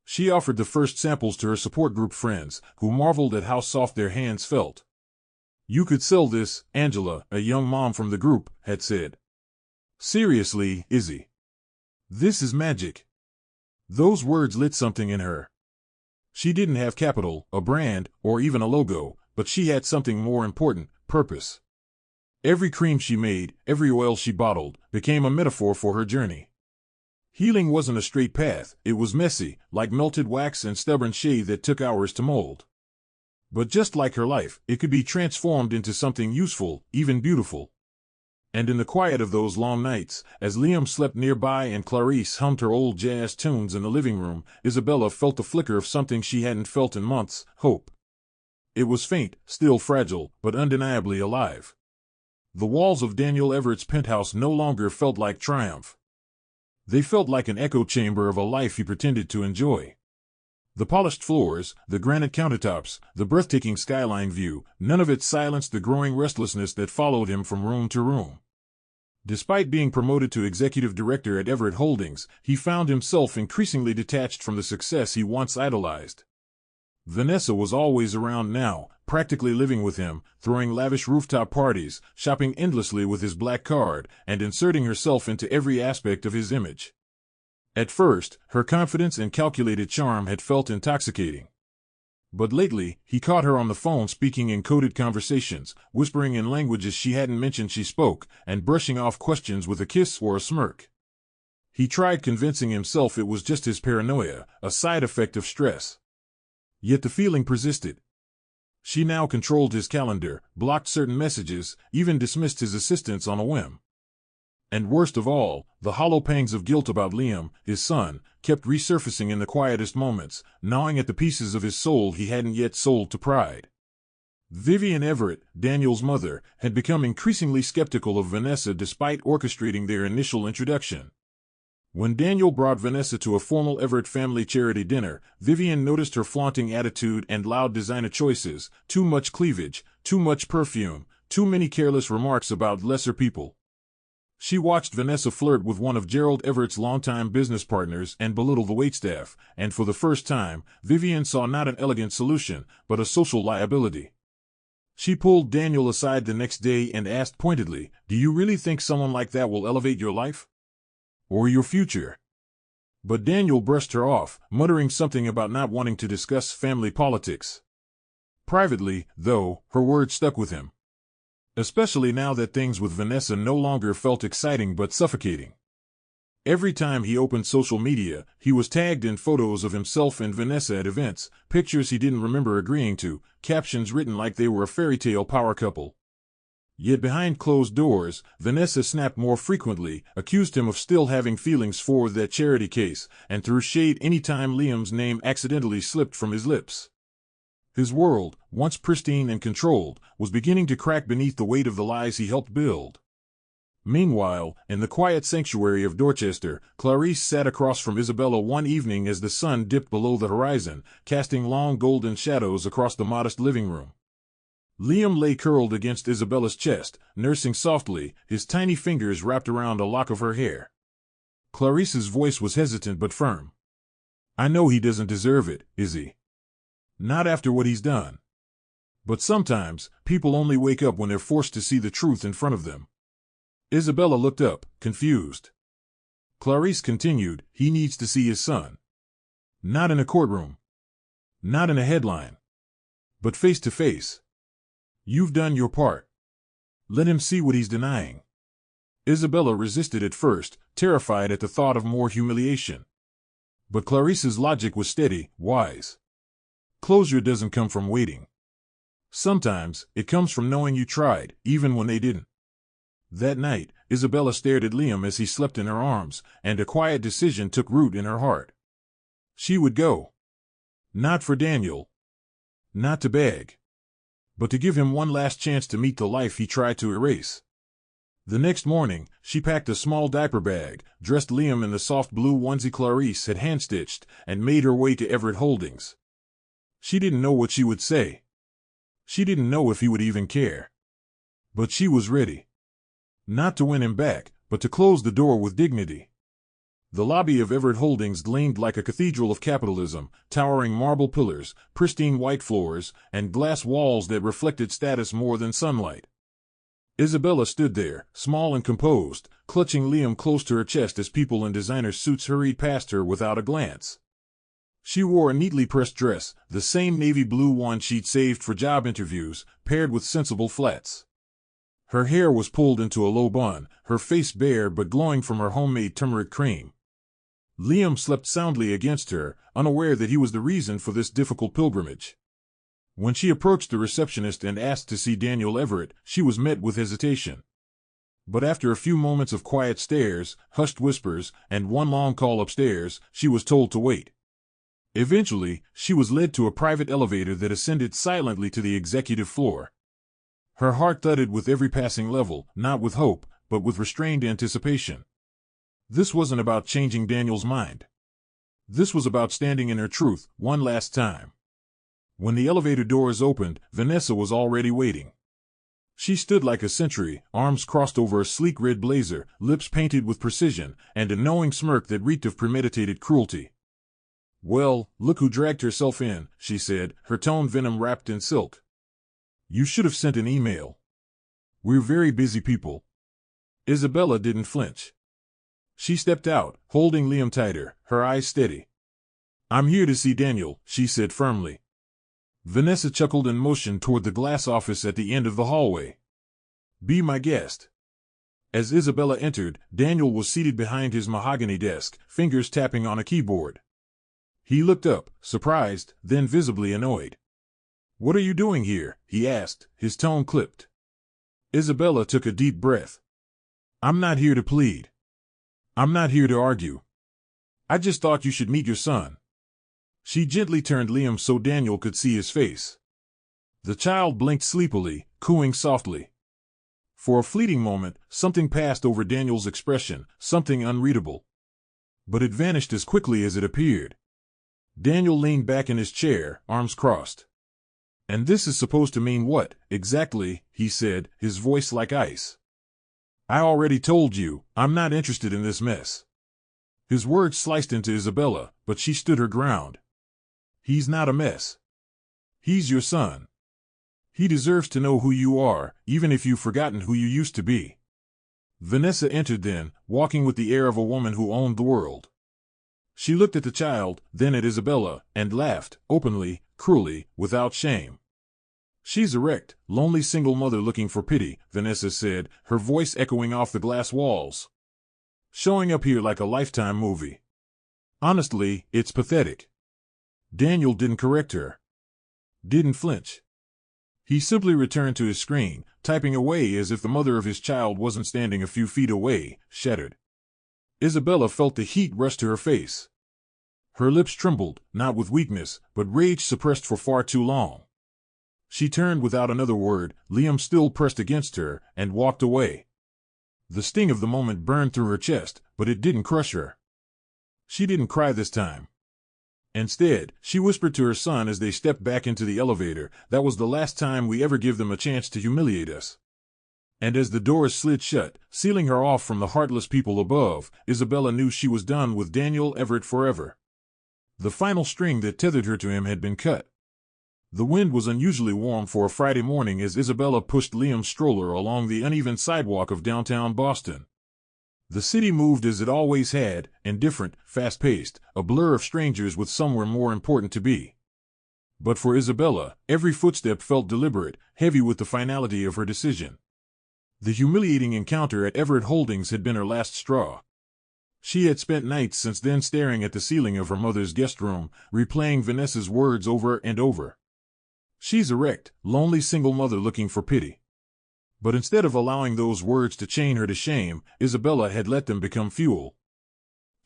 Speaker 1: She offered the first samples to her support group friends, who marveled at how soft their hands felt. "You could sell this," Angela, a young mom from the group, had said. "Seriously, Izzy. This is magic." Those words lit something in her. She didn't have capital, a brand, or even a logo, but she had something more important: purpose. Every cream she made, every oil she bottled, became a metaphor for her journey. Healing wasn't a straight path, it was messy, like melted wax and stubborn shea that took hours to mold. But just like her life, it could be transformed into something useful, even beautiful. And in the quiet of those long nights, as Liam slept nearby and Clarice hummed her old jazz tunes in the living room, Isabella felt the flicker of something she hadn't felt in months: hope. It was faint, still fragile, but undeniably alive. The walls of Daniel Everett's penthouse no longer felt like triumph. They felt like an echo chamber of a life he pretended to enjoy. The polished floors, the granite countertops, the breathtaking skyline view, none of it silenced the growing restlessness that followed him from room to room. Despite being promoted to executive director at Everett Holdings, he found himself increasingly detached from the success he once idolized. Vanessa was always around now, practically living with him, throwing lavish rooftop parties, shopping endlessly with his black card, and inserting herself into every aspect of his image. At first, her confidence and calculated charm had felt intoxicating. But lately, he caught her on the phone speaking in coded conversations, whispering in languages she hadn't mentioned she spoke, and brushing off questions with a kiss or a smirk. He tried convincing himself it was just his paranoia, a side effect of stress. Yet the feeling persisted. She now controlled his calendar, blocked certain messages, even dismissed his assistants on a whim. And worst of all, the hollow pangs of guilt about Liam, his son, kept resurfacing in the quietest moments, gnawing at the pieces of his soul he hadn't yet sold to pride. Vivian Everett, Daniel's mother, had become increasingly skeptical of Vanessa despite orchestrating their initial introduction. When Daniel brought Vanessa to a formal Everett family charity dinner, Vivian noticed her flaunting attitude and loud designer choices: too much cleavage, too much perfume, too many careless remarks about lesser people. She watched Vanessa flirt with one of Gerald Everett's longtime business partners and belittle the waitstaff, and for the first time, Vivian saw not an elegant solution, but a social liability. She pulled Daniel aside the next day and asked pointedly, "Do you really think someone like that will elevate your life? Or your future?" But Daniel brushed her off, muttering something about not wanting to discuss family politics. Privately, though, her words stuck with him. Especially now that things with Vanessa no longer felt exciting but suffocating. Every time he opened social media, he was tagged in photos of himself and Vanessa at events, pictures he didn't remember agreeing to, captions written like they were a fairy tale power couple. Yet behind closed doors, Vanessa snapped more frequently, accused him of still having feelings for that charity case, and threw shade any time Liam's name accidentally slipped from his lips. His world, once pristine and controlled, was beginning to crack beneath the weight of the lies he helped build. Meanwhile, in the quiet sanctuary of Dorchester, Clarice sat across from Isabella one evening as the sun dipped below the horizon, casting long golden shadows across the modest living room. Liam lay curled against Isabella's chest, nursing softly, his tiny fingers wrapped around a lock of her hair. Clarice's voice was hesitant but firm. "I know he doesn't deserve it, Izzy. Not after what he's done. But sometimes, people only wake up when they're forced to see the truth in front of them." Isabella looked up, confused. Clarice continued, "He needs to see his son. Not in a courtroom. Not in a headline. But face to face. You've done your part. Let him see what he's denying." Isabella resisted at first, terrified at the thought of more humiliation. But Clarice's logic was steady, wise. Closure doesn't come from waiting. Sometimes, it comes from knowing you tried, even when they didn't. That night, Isabella stared at Liam as he slept in her arms, and a quiet decision took root in her heart. She would go. Not for Daniel. Not to beg. But to give him one last chance to meet the life he tried to erase. The next morning, she packed a small diaper bag, dressed Liam in the soft blue onesie Clarice had hand-stitched, and made her way to Everett Holdings. She didn't know what she would say. She didn't know if he would even care. But she was ready. Not to win him back, but to close the door with dignity. The lobby of Everett Holdings gleamed like a cathedral of capitalism, towering marble pillars, pristine white floors, and glass walls that reflected status more than sunlight. Isabella stood there, small and composed, clutching Liam close to her chest as people in designer suits hurried past her without a glance. She wore a neatly pressed dress, the same navy blue one she'd saved for job interviews, paired with sensible flats. Her hair was pulled into a low bun, her face bare but glowing from her homemade turmeric cream. Liam slept soundly against her, unaware that he was the reason for this difficult pilgrimage. When she approached the receptionist and asked to see Daniel Everett, she was met with hesitation. But after a few moments of quiet stares, hushed whispers, and one long call upstairs, she was told to wait. Eventually, she was led to a private elevator that ascended silently to the executive floor. Her heart thudded with every passing level, not with hope, but with restrained anticipation. This wasn't about changing Daniel's mind. This was about standing in her truth, one last time. When the elevator doors opened, Vanessa was already waiting. She stood like a sentry, arms crossed over a sleek red blazer, lips painted with precision, and a knowing smirk that reeked of premeditated cruelty. "Well, look who dragged herself in," she said, her tone venom wrapped in silk. "You should have sent an email. We're very busy people." Isabella didn't flinch. She stepped out, holding Liam tighter, her eyes steady. "I'm here to see Daniel," she said firmly. Vanessa chuckled and motioned toward the glass office at the end of the hallway. "Be my guest." As Isabella entered, Daniel was seated behind his mahogany desk, fingers tapping on a keyboard. He looked up, surprised, then visibly annoyed. "What are you doing here?" he asked, his tone clipped. Isabella took a deep breath. "I'm not here to plead. I'm not here to argue. I just thought you should meet your son." She gently turned Liam so Daniel could see his face. The child blinked sleepily, cooing softly. For a fleeting moment, something passed over Daniel's expression, something unreadable. But it vanished as quickly as it appeared. Daniel leaned back in his chair, arms crossed. "And this is supposed to mean what, exactly?" he said, his voice like ice. "I already told you, I'm not interested in this mess." His words sliced into Isabella, but she stood her ground. "He's not a mess. He's your son. He deserves to know who you are, even if you've forgotten who you used to be." Vanessa entered then, walking with the air of a woman who owned the world. She looked at the child, then at Isabella, and laughed, openly, cruelly, without shame. "She's a wrecked, lonely single mother looking for pity," Vanessa said, her voice echoing off the glass walls. "Showing up here like a Lifetime movie. Honestly, it's pathetic." Daniel didn't correct her. Didn't flinch. He simply returned to his screen, typing away as if the mother of his child wasn't standing a few feet away, shattered. Isabella felt the heat rush to her face. Her lips trembled, not with weakness, but rage suppressed for far too long. She turned without another word, Liam still pressed against her, and walked away. The sting of the moment burned through her chest, but it didn't crush her. She didn't cry this time. Instead, she whispered to her son as they stepped back into the elevator, "That was the last time we ever give them a chance to humiliate us." And as the doors slid shut, sealing her off from the heartless people above, Isabella knew she was done with Daniel Everett forever. The final string that tethered her to him had been cut. The wind was unusually warm for a Friday morning as Isabella pushed Liam's stroller along the uneven sidewalk of downtown Boston. The city moved as it always had, indifferent, fast-paced, a blur of strangers with somewhere more important to be. But for Isabella, every footstep felt deliberate, heavy with the finality of her decision. The humiliating encounter at Everett Holdings had been her last straw. She had spent nights since then staring at the ceiling of her mother's guest room, replaying Vanessa's words over and over. "She's a wrecked, lonely single mother looking for pity." But instead of allowing those words to chain her to shame, Isabella had let them become fuel.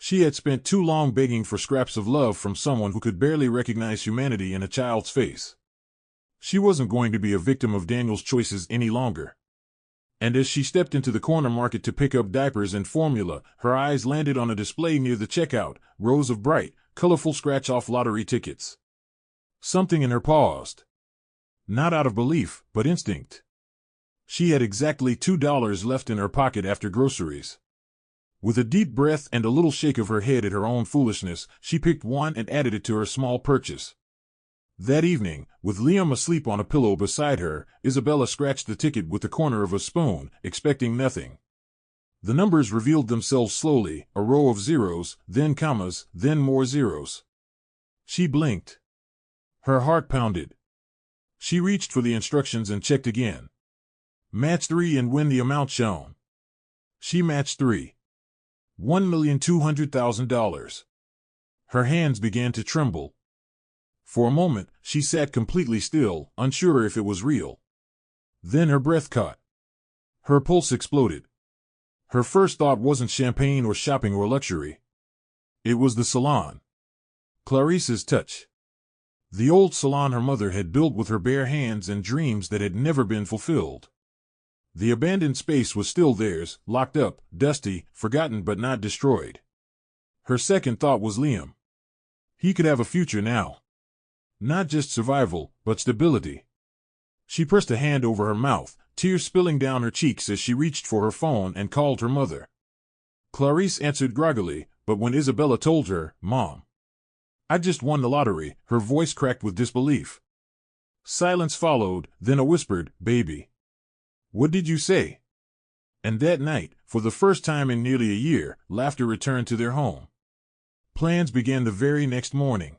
Speaker 1: She had spent too long begging for scraps of love from someone who could barely recognize humanity in a child's face. She wasn't going to be a victim of Daniel's choices any longer. And as she stepped into the corner market to pick up diapers and formula, her eyes landed on a display near the checkout, rows of bright, colorful scratch-off lottery tickets. Something in her paused. Not out of belief, but instinct. She had exactly $2 left in her pocket after groceries. With a deep breath and a little shake of her head at her own foolishness, she picked one and added it to her small purchase. That evening, with Liam asleep on a pillow beside her, Isabella scratched the ticket with the corner of a spoon, expecting nothing. The numbers revealed themselves slowly, a row of zeros, then commas, then more zeros. She blinked. Her heart pounded. She reached for the instructions and checked again. Match 3 and win the amount shown. She matched 3. $1,200,000. Her hands began to tremble. For a moment, she sat completely still, unsure if it was real. Then her breath caught. Her pulse exploded. Her first thought wasn't champagne or shopping or luxury. It was the salon. Clarice's touch. The old salon her mother had built with her bare hands and dreams that had never been fulfilled. The abandoned space was still theirs, locked up, dusty, forgotten but not destroyed. Her second thought was Liam. He could have a future now. Not just survival, but stability. She pressed a hand over her mouth, tears spilling down her cheeks as she reached for her phone and called her mother. Clarice answered groggily, but when Isabella told her, "Mom, I just won the lottery," her voice cracked with disbelief. Silence followed, then a whispered, "Baby, what did you say?" And that night, for the first time in nearly a year, laughter returned to their home. Plans began the very next morning.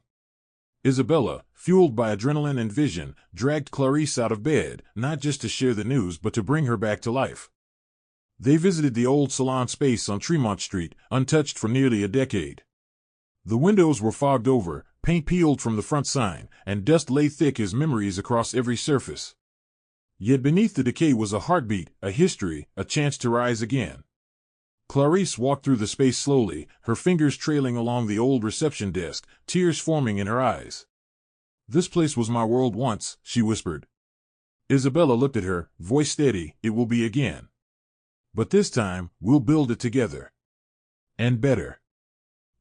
Speaker 1: Isabella, fueled by adrenaline and vision, dragged Clarice out of bed, not just to share the news but to bring her back to life. They visited the old salon space on Tremont Street, untouched for nearly a decade. The windows were fogged over, paint peeled from the front sign, and dust lay thick as memories across every surface. Yet beneath the decay was a heartbeat, a history, a chance to rise again. Clarice walked through the space slowly, her fingers trailing along the old reception desk, tears forming in her eyes. "This place was my world once," she whispered. Isabella looked at her, voice steady, "It will be again. But this time, we'll build it together. And better."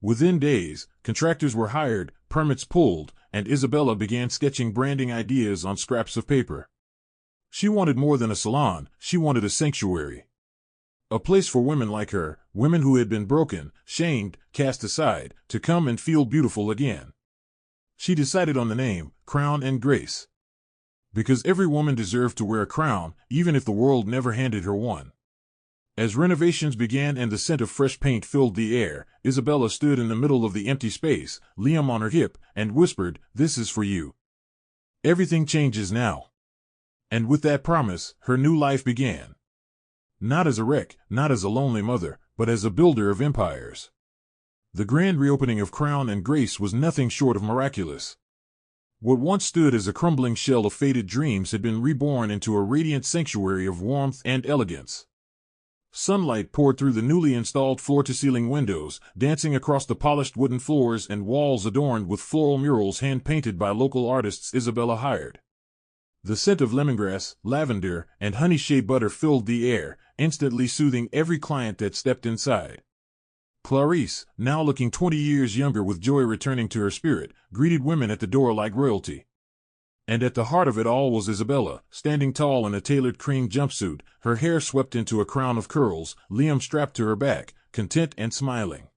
Speaker 1: Within days, contractors were hired, permits pulled, and Isabella began sketching branding ideas on scraps of paper. She wanted more than a salon, she wanted a sanctuary. A place for women like her, women who had been broken, shamed, cast aside, to come and feel beautiful again. She decided on the name, Crown and Grace. Because every woman deserved to wear a crown, even if the world never handed her one. As renovations began and the scent of fresh paint filled the air, Isabella stood in the middle of the empty space, Liam on her hip, and whispered, "This is for you. Everything changes now." And with that promise, her new life began. Not as a wreck, not as a lonely mother, but as a builder of empires. The grand reopening of Crown and Grace was nothing short of miraculous. What once stood as a crumbling shell of faded dreams had been reborn into a radiant sanctuary of warmth and elegance. Sunlight poured through the newly installed floor-to-ceiling windows, dancing across the polished wooden floors and walls adorned with floral murals hand-painted by local artists Isabella hired. The scent of lemongrass, lavender, and honey shea butter filled the air, instantly soothing every client that stepped inside. Clarice, now looking 20 years younger with joy returning to her spirit, greeted women at the door like royalty. And at the heart of it all was Isabella, standing tall in a tailored cream jumpsuit, her hair swept into a crown of curls, Liam strapped to her back, content and smiling.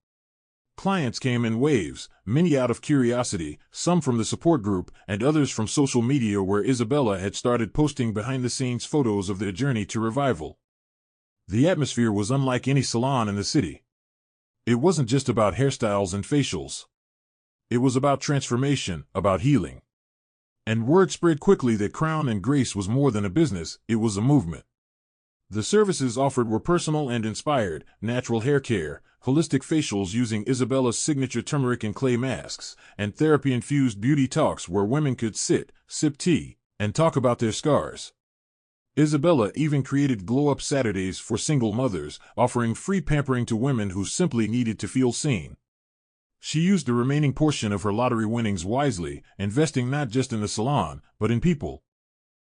Speaker 1: Clients came in waves, many out of curiosity, some from the support group, and others from social media where Isabella had started posting behind-the-scenes photos of their journey to revival. The atmosphere was unlike any salon in the city. It wasn't just about hairstyles and facials. It was about transformation, about healing. And word spread quickly that Crown and Grace was more than a business, it was a movement. The services offered were personal and inspired, natural hair care, holistic facials using Isabella's signature turmeric and clay masks, and therapy-infused beauty talks where women could sit, sip tea, and talk about their scars. Isabella even created glow-up Saturdays for single mothers, offering free pampering to women who simply needed to feel seen. She used the remaining portion of her lottery winnings wisely, investing not just in the salon, but in people.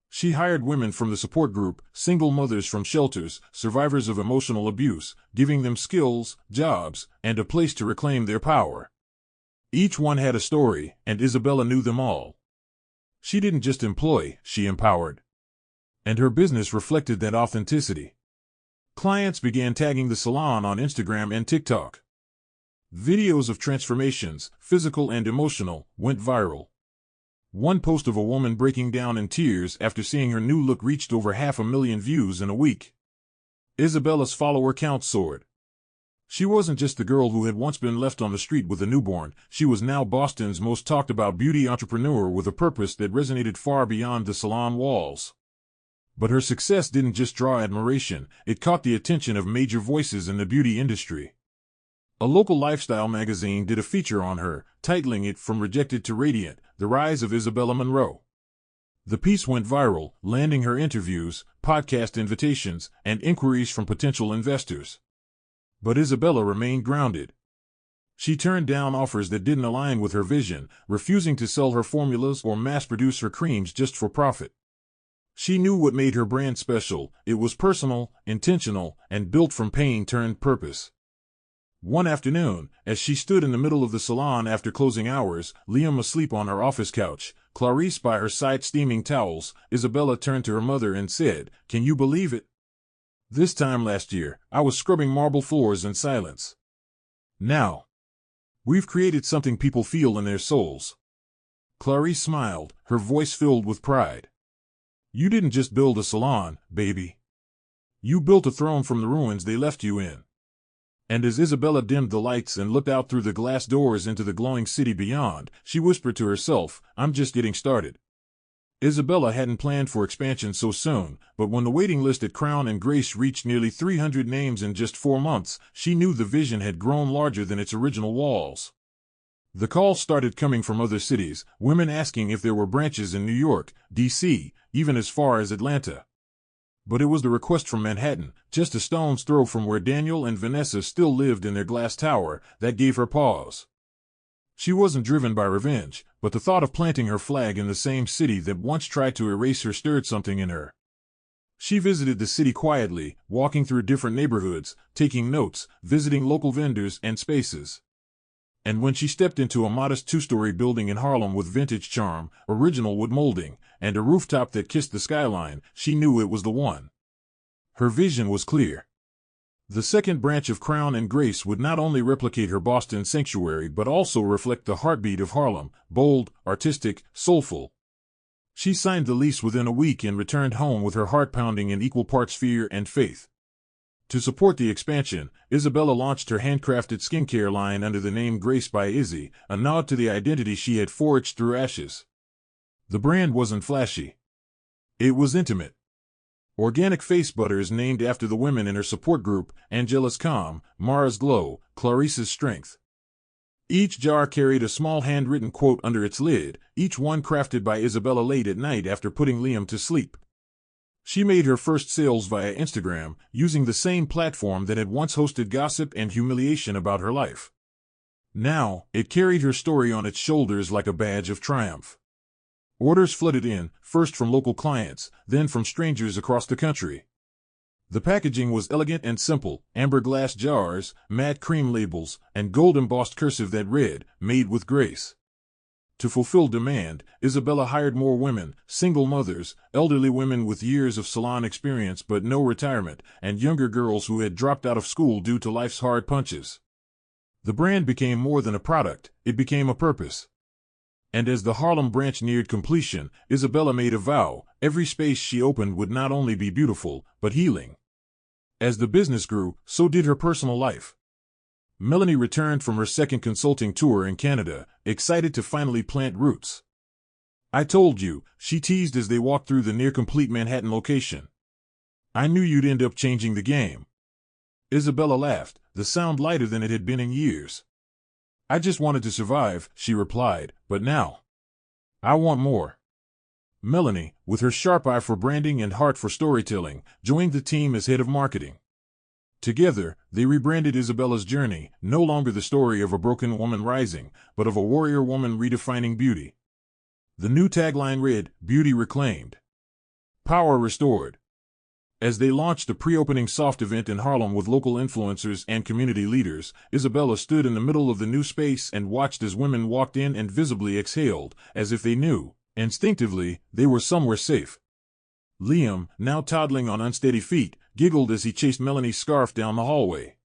Speaker 1: She hired women from the support group, single mothers from shelters, survivors of emotional abuse, giving them skills, jobs, and a place to reclaim their power. Each one had a story, and Isabella knew them all. She didn't just employ, she empowered. And her business reflected that authenticity. Clients began tagging the salon on Instagram and TikTok. Videos of transformations, physical and emotional, went viral. One post of a woman breaking down in tears after seeing her new look reached over 500,000 views in a week. Isabella's follower count soared. She wasn't just the girl who had once been left on the street with a newborn, she was now Boston's most talked about beauty entrepreneur with a purpose that resonated far beyond the salon walls. But her success didn't just draw admiration, it caught the attention of major voices in the beauty industry. A local lifestyle magazine did a feature on her, titling it From Rejected to Radiant, The Rise of Isabella Monroe. The piece went viral, landing her interviews, podcast invitations, and inquiries from potential investors. But Isabella remained grounded. She turned down offers that didn't align with her vision, refusing to sell her formulas or mass-produce her creams just for profit. She knew what made her brand special. It was personal, intentional, and built from pain turned purpose. One afternoon, as she stood in the middle of the salon after closing hours, Liam asleep on her office couch, Clarice by her side steaming towels, Isabella turned to her mother and said, "Can you believe it? This time last year, I was scrubbing marble floors in silence. Now, we've created something people feel in their souls." Clarice smiled, her voice filled with pride. "You didn't just build a salon, baby. You built a throne from the ruins they left you in." And as Isabella dimmed the lights and looked out through the glass doors into the glowing city beyond, she whispered to herself, "I'm just getting started." Isabella hadn't planned for expansion so soon, but when the waiting list at Crown and Grace reached nearly 300 names in just 4 months, she knew the vision had grown larger than its original walls. The calls started coming from other cities, women asking if there were branches in New York, D.C., even as far as Atlanta. But it was the request from Manhattan, just a stone's throw from where Daniel and Vanessa still lived in their glass tower, that gave her pause. She wasn't driven by revenge, but the thought of planting her flag in the same city that once tried to erase her stirred something in her. She visited the city quietly, walking through different neighborhoods, taking notes, visiting local vendors and spaces. And when she stepped into a modest 2-story building in Harlem with vintage charm, original wood molding, and a rooftop that kissed the skyline, she knew it was the one. Her vision was clear. The second branch of Crown and Grace would not only replicate her Boston sanctuary but also reflect the heartbeat of Harlem, bold, artistic, soulful. She signed the lease within a week and returned home with her heart pounding in equal parts fear and faith. To support the expansion, Isabella launched her handcrafted skincare line under the name Grace by Izzy, a nod to the identity she had forged through ashes. The brand wasn't flashy. It was intimate. Organic face butters named after the women in her support group, Angela's Calm, Mara's Glow, Clarice's Strength. Each jar carried a small handwritten quote under its lid, each one crafted by Isabella late at night after putting Liam to sleep. She made her first sales via Instagram, using the same platform that had once hosted gossip and humiliation about her life. Now, it carried her story on its shoulders like a badge of triumph. Orders flooded in, first from local clients, then from strangers across the country. The packaging was elegant and simple, amber glass jars, matte cream labels, and gold-embossed cursive that read, "Made with Grace." To fulfill demand, Isabella hired more women, single mothers, elderly women with years of salon experience but no retirement, and younger girls who had dropped out of school due to life's hard punches. The brand became more than a product, it became a purpose. And as the Harlem branch neared completion, Isabella made a vow: every space she opened would not only be beautiful, but healing. As the business grew, so did her personal life. Melanie returned from her second consulting tour in Canada, excited to finally plant roots. "I told you," she teased as they walked through the near-complete Manhattan location. "I knew you'd end up changing the game." Isabella laughed, the sound lighter than it had been in years. "I just wanted to survive," she replied, "but now I want more." Melanie, with her sharp eye for branding and heart for storytelling, joined the team as head of marketing. Together, they rebranded Isabella's journey, no longer the story of a broken woman rising, but of a warrior woman redefining beauty. The new tagline read, "Beauty Reclaimed. Power Restored." As they launched a pre-opening soft event in Harlem with local influencers and community leaders, Isabella stood in the middle of the new space and watched as women walked in and visibly exhaled, as if they knew, instinctively, they were somewhere safe. Liam, now toddling on unsteady feet, giggled as he chased Melanie's scarf down the hallway.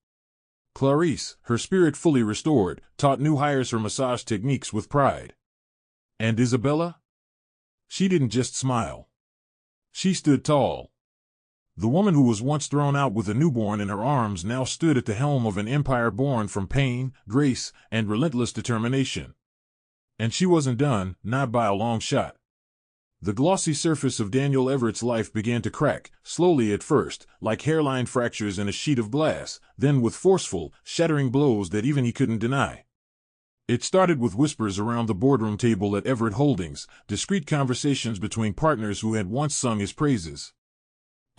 Speaker 1: Clarice, her spirit fully restored, taught new hires her massage techniques with pride. And Isabella? She didn't just smile. She stood tall. The woman who was once thrown out with a newborn in her arms now stood at the helm of an empire born from pain, grace, and relentless determination. And she wasn't done, not by a long shot. The glossy surface of Daniel Everett's life began to crack, slowly at first, like hairline fractures in a sheet of glass, then with forceful, shattering blows that even he couldn't deny. It started with whispers around the boardroom table at Everett Holdings, discreet conversations between partners who had once sung his praises.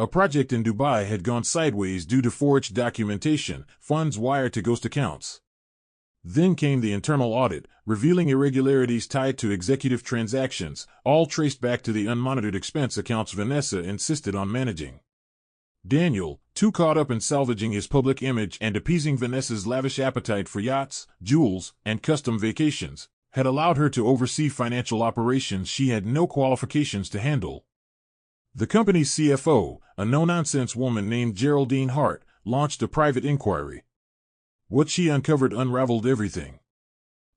Speaker 1: A project in Dubai had gone sideways due to forged documentation, funds wired to ghost accounts. Then came the internal audit, revealing irregularities tied to executive transactions, all traced back to the unmonitored expense accounts Vanessa insisted on managing. Daniel, too caught up in salvaging his public image and appeasing Vanessa's lavish appetite for yachts, jewels, and custom vacations, had allowed her to oversee financial operations she had no qualifications to handle. The company's CFO, a no-nonsense woman named Geraldine Hart, launched a private inquiry. What she uncovered unraveled everything.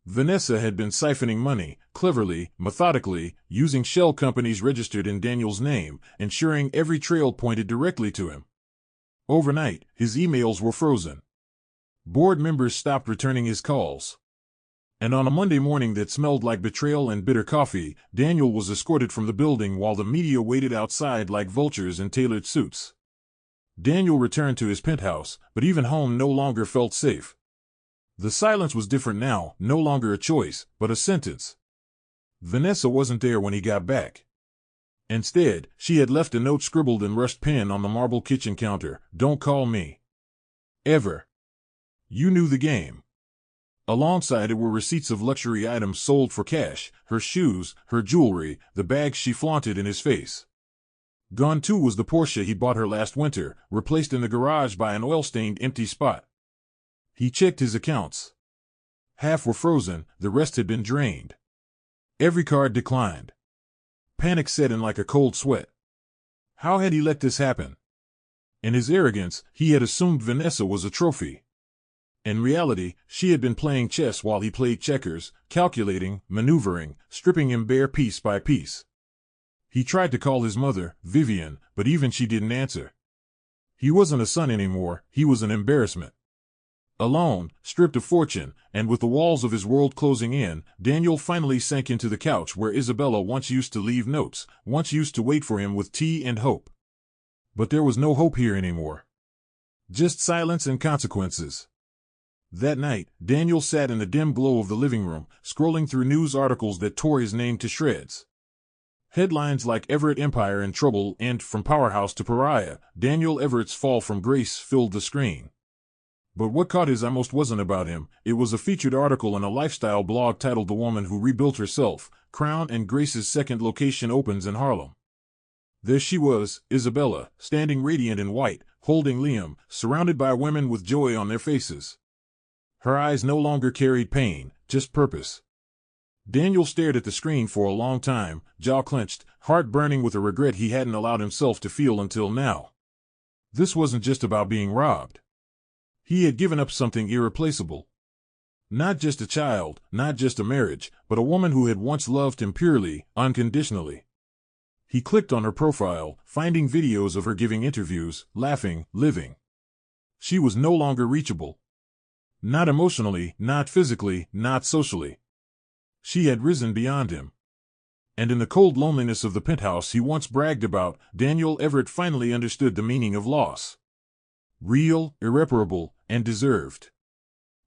Speaker 1: Vanessa had been siphoning money, cleverly, methodically, using shell companies registered in Daniel's name, ensuring every trail pointed directly to him. Overnight, his emails were frozen. Board members stopped returning his calls. And on a Monday morning that smelled like betrayal and bitter coffee, Daniel was escorted from the building while the media waited outside like vultures in tailored suits. Daniel returned to his penthouse, but even home no longer felt safe. The silence was different now, no longer a choice, but a sentence. Vanessa wasn't there when he got back. Instead, she had left a note scribbled in rushed pen on the marble kitchen counter, "Don't call me. Ever." You knew the game. Alongside it were receipts of luxury items sold for cash, her shoes, her jewelry, the bags she flaunted in his face. Gone too was the Porsche he bought her last winter, replaced in the garage by an oil-stained empty spot. He checked his accounts. Half were frozen, the rest had been drained. Every card declined. Panic set in like a cold sweat. How had he let this happen? In his arrogance, he had assumed Vanessa was a trophy. In reality, she had been playing chess while he played checkers, calculating, maneuvering, stripping him bare piece by piece. He tried to call his mother, Vivian, but even she didn't answer. He wasn't a son anymore, he was an embarrassment. Alone, stripped of fortune, and with the walls of his world closing in, Daniel finally sank into the couch where Isabella once used to leave notes, once used to wait for him with tea and hope. But there was no hope here anymore. Just silence and consequences. That night, Daniel sat in the dim glow of the living room, scrolling through news articles that tore his name to shreds. Headlines like "Everett Empire in Trouble" and "From Powerhouse to Pariah, Daniel Everett's Fall from Grace" filled the screen. But what caught his eye most wasn't about him. It was a featured article in a lifestyle blog titled "The Woman Who Rebuilt Herself, Crown and Grace's Second Location Opens in Harlem." There she was, Isabella, standing radiant in white, holding Liam, surrounded by women with joy on their faces. Her eyes no longer carried pain, just purpose. Daniel stared at the screen for a long time, jaw clenched, heart burning with a regret he hadn't allowed himself to feel until now. This wasn't just about being robbed. He had given up something irreplaceable. Not just a child, not just a marriage, but a woman who had once loved him purely, unconditionally. He clicked on her profile, finding videos of her giving interviews, laughing, living. She was no longer reachable. Not emotionally, not physically, not socially. She had risen beyond him. And in the cold loneliness of the penthouse he once bragged about, Daniel Everett finally understood the meaning of loss. Real, irreparable, and deserved.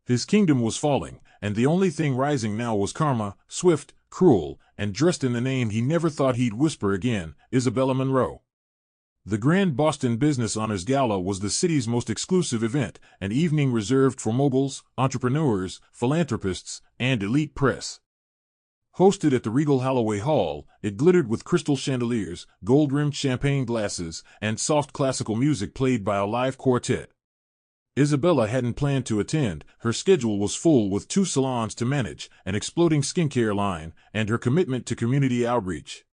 Speaker 1: His kingdom was falling, and the only thing rising now was karma, swift, cruel, and dressed in the name he never thought he'd whisper again, Isabella Monroe. The Grand Boston Business Honors Gala was the city's most exclusive event, an evening reserved for moguls, entrepreneurs, philanthropists, and elite press. Hosted at the Regal Holloway Hall, it glittered with crystal chandeliers, gold-rimmed champagne glasses, and soft classical music played by a live quartet. Isabella hadn't planned to attend. Her schedule was full with 2 salons to manage, an exploding skincare line, and her commitment to community outreach.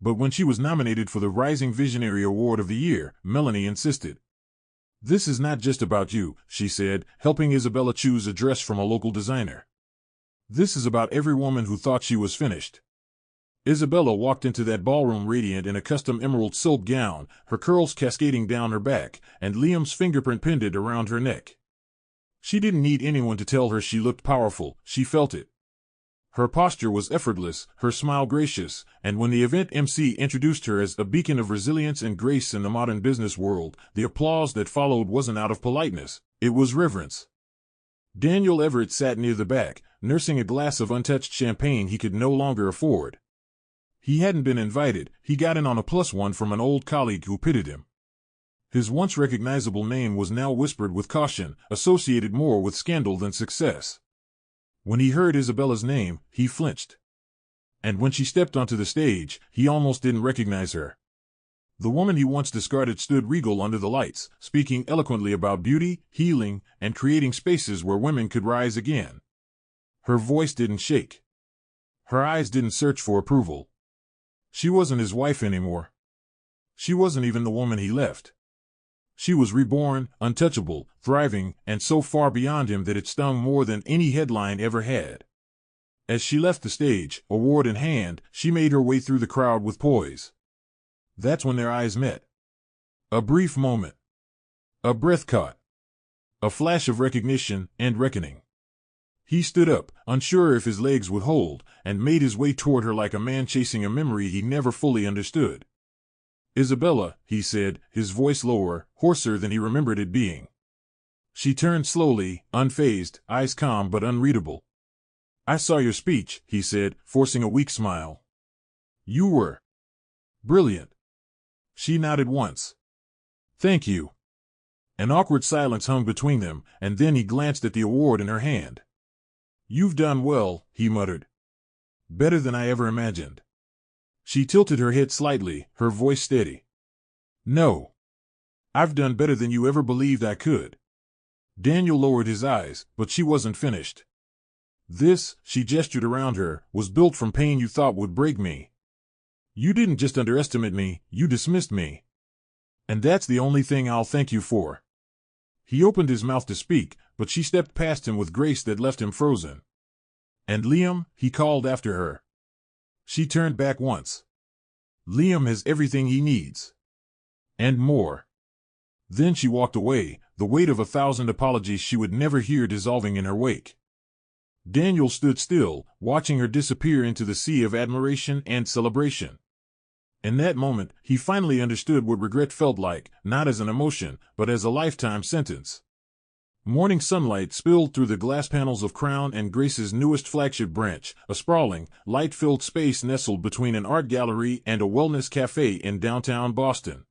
Speaker 1: But when she was nominated for the Rising Visionary Award of the Year, Melanie insisted. "This is not just about you," she said, helping Isabella choose a dress from a local designer. "This is about every woman who thought she was finished." Isabella walked into that ballroom radiant in a custom emerald silk gown, her curls cascading down her back, and Liam's fingerprint pinned around her neck. She didn't need anyone to tell her she looked powerful, she felt it. Her posture was effortless, her smile gracious, and when the event MC introduced her as a beacon of resilience and grace in the modern business world, the applause that followed wasn't out of politeness, it was reverence. Daniel Everett sat near the back, nursing a glass of untouched champagne he could no longer afford. He hadn't been invited, he got in on a +1 from an old colleague who pitied him. His once recognizable name was now whispered with caution, associated more with scandal than success. When he heard Isabella's name, he flinched. And when she stepped onto the stage, he almost didn't recognize her. The woman he once discarded stood regal under the lights, speaking eloquently about beauty, healing, and creating spaces where women could rise again. Her voice didn't shake. Her eyes didn't search for approval. She wasn't his wife anymore. She wasn't even the woman he left. She was reborn, untouchable, thriving, and so far beyond him that it stung more than any headline ever had. As she left the stage, award in hand, she made her way through the crowd with poise. That's when their eyes met. A brief moment. A breath caught. A flash of recognition and reckoning. He stood up, unsure if his legs would hold, and made his way toward her like a man chasing a memory he never fully understood. "Isabella," he said, his voice lower, hoarser than he remembered it being. She turned slowly, unfazed, eyes calm but unreadable. "I saw your speech," he said, forcing a weak smile. "You were brilliant." She nodded once. "Thank you." An awkward silence hung between them, and then he glanced at the award in her hand. "You've done well," he muttered. "Better than I ever imagined." She tilted her head slightly, her voice steady. "No. I've done better than you ever believed I could." Daniel lowered his eyes, but she wasn't finished. "This," she gestured around her, "was built from pain you thought would break me. You didn't just underestimate me, you dismissed me. And that's the only thing I'll thank you for." He opened his mouth to speak, but she stepped past him with grace that left him frozen. "And Liam," he called after her. She turned back once. "Liam has everything he needs. And more." Then she walked away, the weight of 1,000 apologies she would never hear dissolving in her wake. Daniel stood still, watching her disappear into the sea of admiration and celebration. In that moment, he finally understood what regret felt like, not as an emotion, but as a lifetime sentence. Morning sunlight spilled through the glass panels of Crown and Grace's newest flagship branch, a sprawling, light-filled space nestled between an art gallery and a wellness cafe in downtown Boston.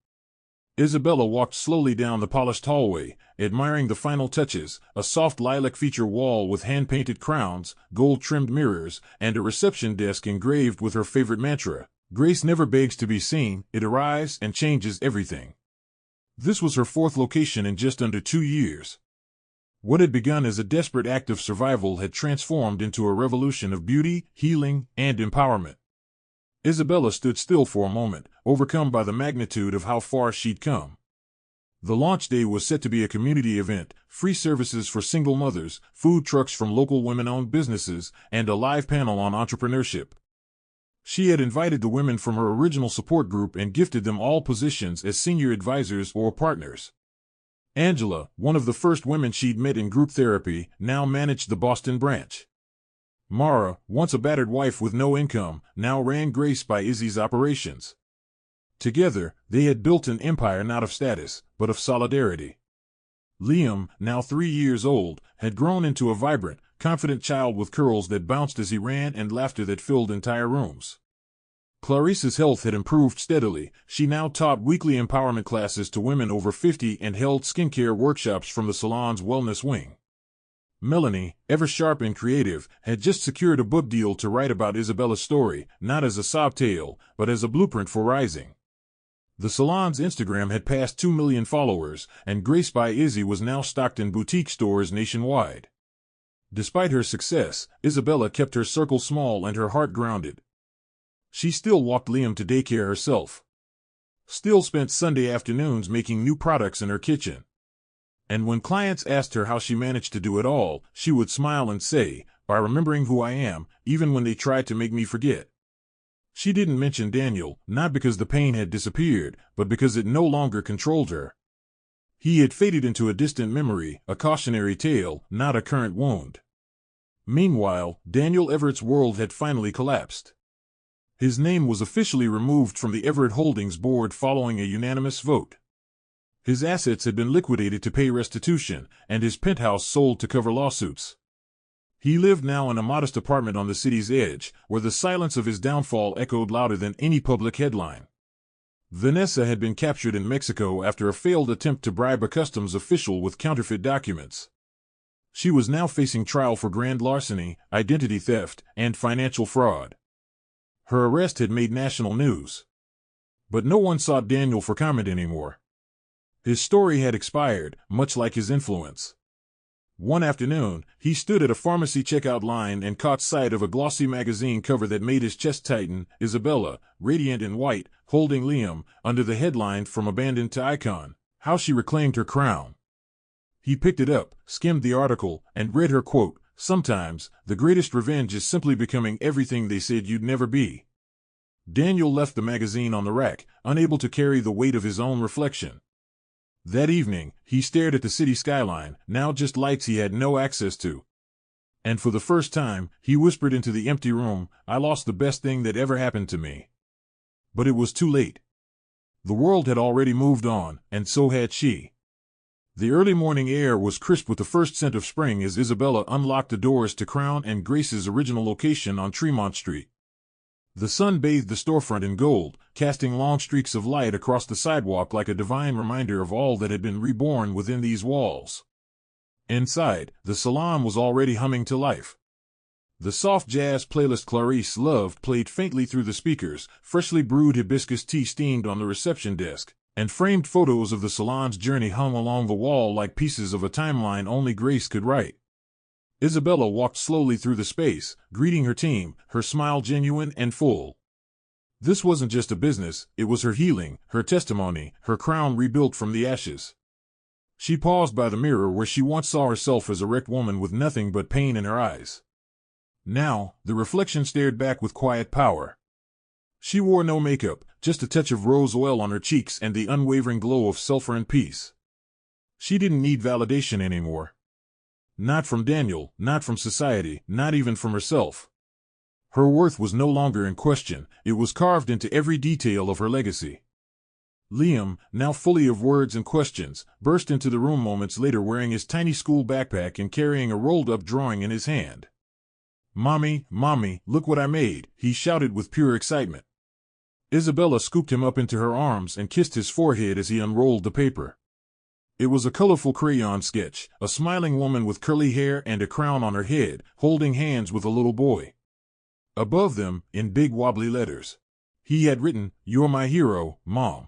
Speaker 1: Isabella walked slowly down the polished hallway, admiring the final touches, a soft lilac feature wall with hand-painted crowns, gold-trimmed mirrors, and a reception desk engraved with her favorite mantra, "Grace never begs to be seen, it arrives and changes everything." This was her 4th location in just under 2 years. What had begun as a desperate act of survival had transformed into a revolution of beauty, healing, and empowerment. Isabella stood still for a moment, overcome by the magnitude of how far she'd come. The launch day was set to be a community event, free services for single mothers, food trucks from local women-owned businesses, and a live panel on entrepreneurship. She had invited the women from her original support group and gifted them all positions as senior advisors or partners. Angela, one of the first women she'd met in group therapy, now managed the Boston branch. Mara, once a battered wife with no income, now ran Grace by Izzy's operations. Together, they had built an empire not of status, but of solidarity. Liam, now 3 years old, had grown into a vibrant, confident child with curls that bounced as he ran and laughter that filled entire rooms. Clarice's health had improved steadily. She now taught weekly empowerment classes to women over 50 and held skincare workshops from the salon's wellness wing. Melanie, ever sharp and creative, had just secured a book deal to write about Isabella's story, not as a sob tale, but as a blueprint for rising. The salon's Instagram had passed 2 million followers, and Grace by Izzy was now stocked in boutique stores nationwide. Despite her success, Isabella kept her circle small and her heart grounded. She still walked Liam to daycare herself. Still spent Sunday afternoons making new products in her kitchen. And when clients asked her how she managed to do it all, she would smile and say, "By remembering who I am, even when they tried to make me forget." She didn't mention Daniel, not because the pain had disappeared, but because it no longer controlled her. He had faded into a distant memory, a cautionary tale, not a current wound. Meanwhile, Daniel Everett's world had finally collapsed. His name was officially removed from the Everett Holdings board following a unanimous vote. His assets had been liquidated to pay restitution, and his penthouse sold to cover lawsuits. He lived now in a modest apartment on the city's edge, where the silence of his downfall echoed louder than any public headline. Vanessa had been captured in Mexico after a failed attempt to bribe a customs official with counterfeit documents. She was now facing trial for grand larceny, identity theft, and financial fraud. Her arrest had made national news. But no one sought Daniel for comment anymore. His story had expired, much like his influence. One afternoon, he stood at a pharmacy checkout line and caught sight of a glossy magazine cover that made his chest tighten. Isabella, radiant in white, holding Liam, under the headline "From Abandoned to Icon: How She Reclaimed Her Crown." He picked it up, skimmed the article, and read her quote, "Sometimes, the greatest revenge is simply becoming everything they said you'd never be." Daniel left the magazine on the rack, unable to carry the weight of his own reflection. That evening, he stared at the city skyline, now just lights he had no access to. And for the first time, he whispered into the empty room, "I lost the best thing that ever happened to me." But it was too late. The world had already moved on, and so had she. The early morning air was crisp with the first scent of spring as Isabella unlocked the doors to Crown and Grace's original location on Tremont Street. The sun bathed the storefront in gold, casting long streaks of light across the sidewalk like a divine reminder of all that had been reborn within these walls. Inside, the salon was already humming to life. The soft jazz playlist Clarice loved played faintly through the speakers, freshly brewed hibiscus tea steamed on the reception desk, and framed photos of the salon's journey hung along the wall like pieces of a timeline only Grace could write. Isabella walked slowly through the space, greeting her team, her smile genuine and full. This wasn't just a business, it was her healing, her testimony, her crown rebuilt from the ashes. She paused by the mirror where she once saw herself as a wrecked woman with nothing but pain in her eyes. Now, the reflection stared back with quiet power. She wore no makeup, just a touch of rose oil on her cheeks and the unwavering glow of self-earned peace. She didn't need validation anymore. Not from Daniel, not from society, not even from herself. Her worth was no longer in question, it was carved into every detail of her legacy. Liam, now fully of words and questions, burst into the room moments later wearing his tiny school backpack and carrying a rolled-up drawing in his hand. "Mommy, Mommy, look what I made," he shouted with pure excitement. Isabella scooped him up into her arms and kissed his forehead as he unrolled the paper. It was a colorful crayon sketch, a smiling woman with curly hair and a crown on her head, holding hands with a little boy. Above them, in big wobbly letters, he had written, "You're my hero, Mom."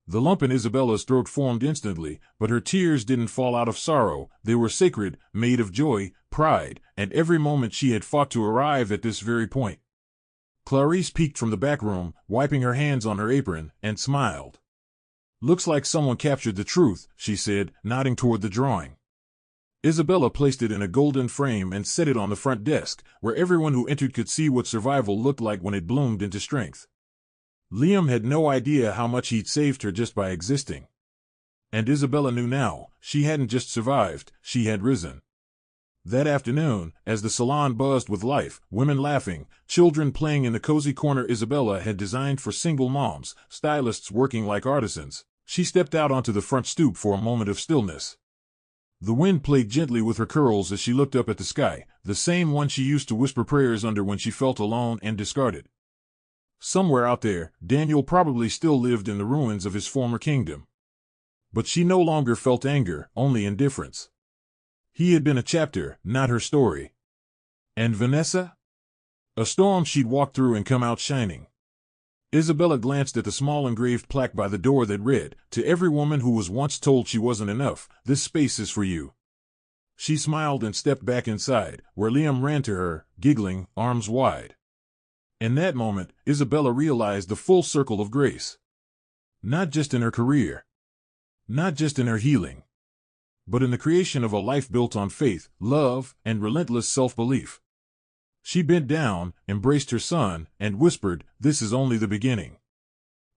Speaker 1: The lump in Isabella's throat formed instantly, but her tears didn't fall out of sorrow, they were sacred, made of joy, pride, and every moment she had fought to arrive at this very point. Clarice peeked from the back room, wiping her hands on her apron, and smiled. "Looks like someone captured the truth," she said, nodding toward the drawing. Isabella placed it in a golden frame and set it on the front desk, where everyone who entered could see what survival looked like when it bloomed into strength. Liam had no idea how much he'd saved her just by existing. And Isabella knew now, she hadn't just survived, she had risen. That afternoon, as the salon buzzed with life, women laughing, children playing in the cozy corner Isabella had designed for single moms, stylists working like artisans, she stepped out onto the front stoop for a moment of stillness. The wind played gently with her curls as she looked up at the sky, the same one she used to whisper prayers under when she felt alone and discarded. Somewhere out there, Daniel probably still lived in the ruins of his former kingdom. But she no longer felt anger, only indifference. He had been a chapter, not her story. And Vanessa? A storm she'd walked through and come out shining. Isabella glanced at the small engraved plaque by the door that read, "To every woman who was once told she wasn't enough, this space is for you." She smiled and stepped back inside, where Liam ran to her, giggling, arms wide. In that moment, Isabella realized the full circle of grace. Not just in her career. Not just in her healing. But in the creation of a life built on faith, love, and relentless self-belief. She bent down, embraced her son, and whispered, "This is only the beginning."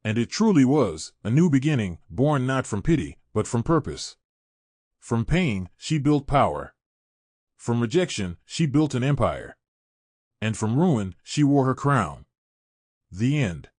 Speaker 1: And it truly was, a new beginning, born not from pity, but from purpose. From pain, she built power. From rejection, she built an empire. And from ruin, she wore her crown. The end.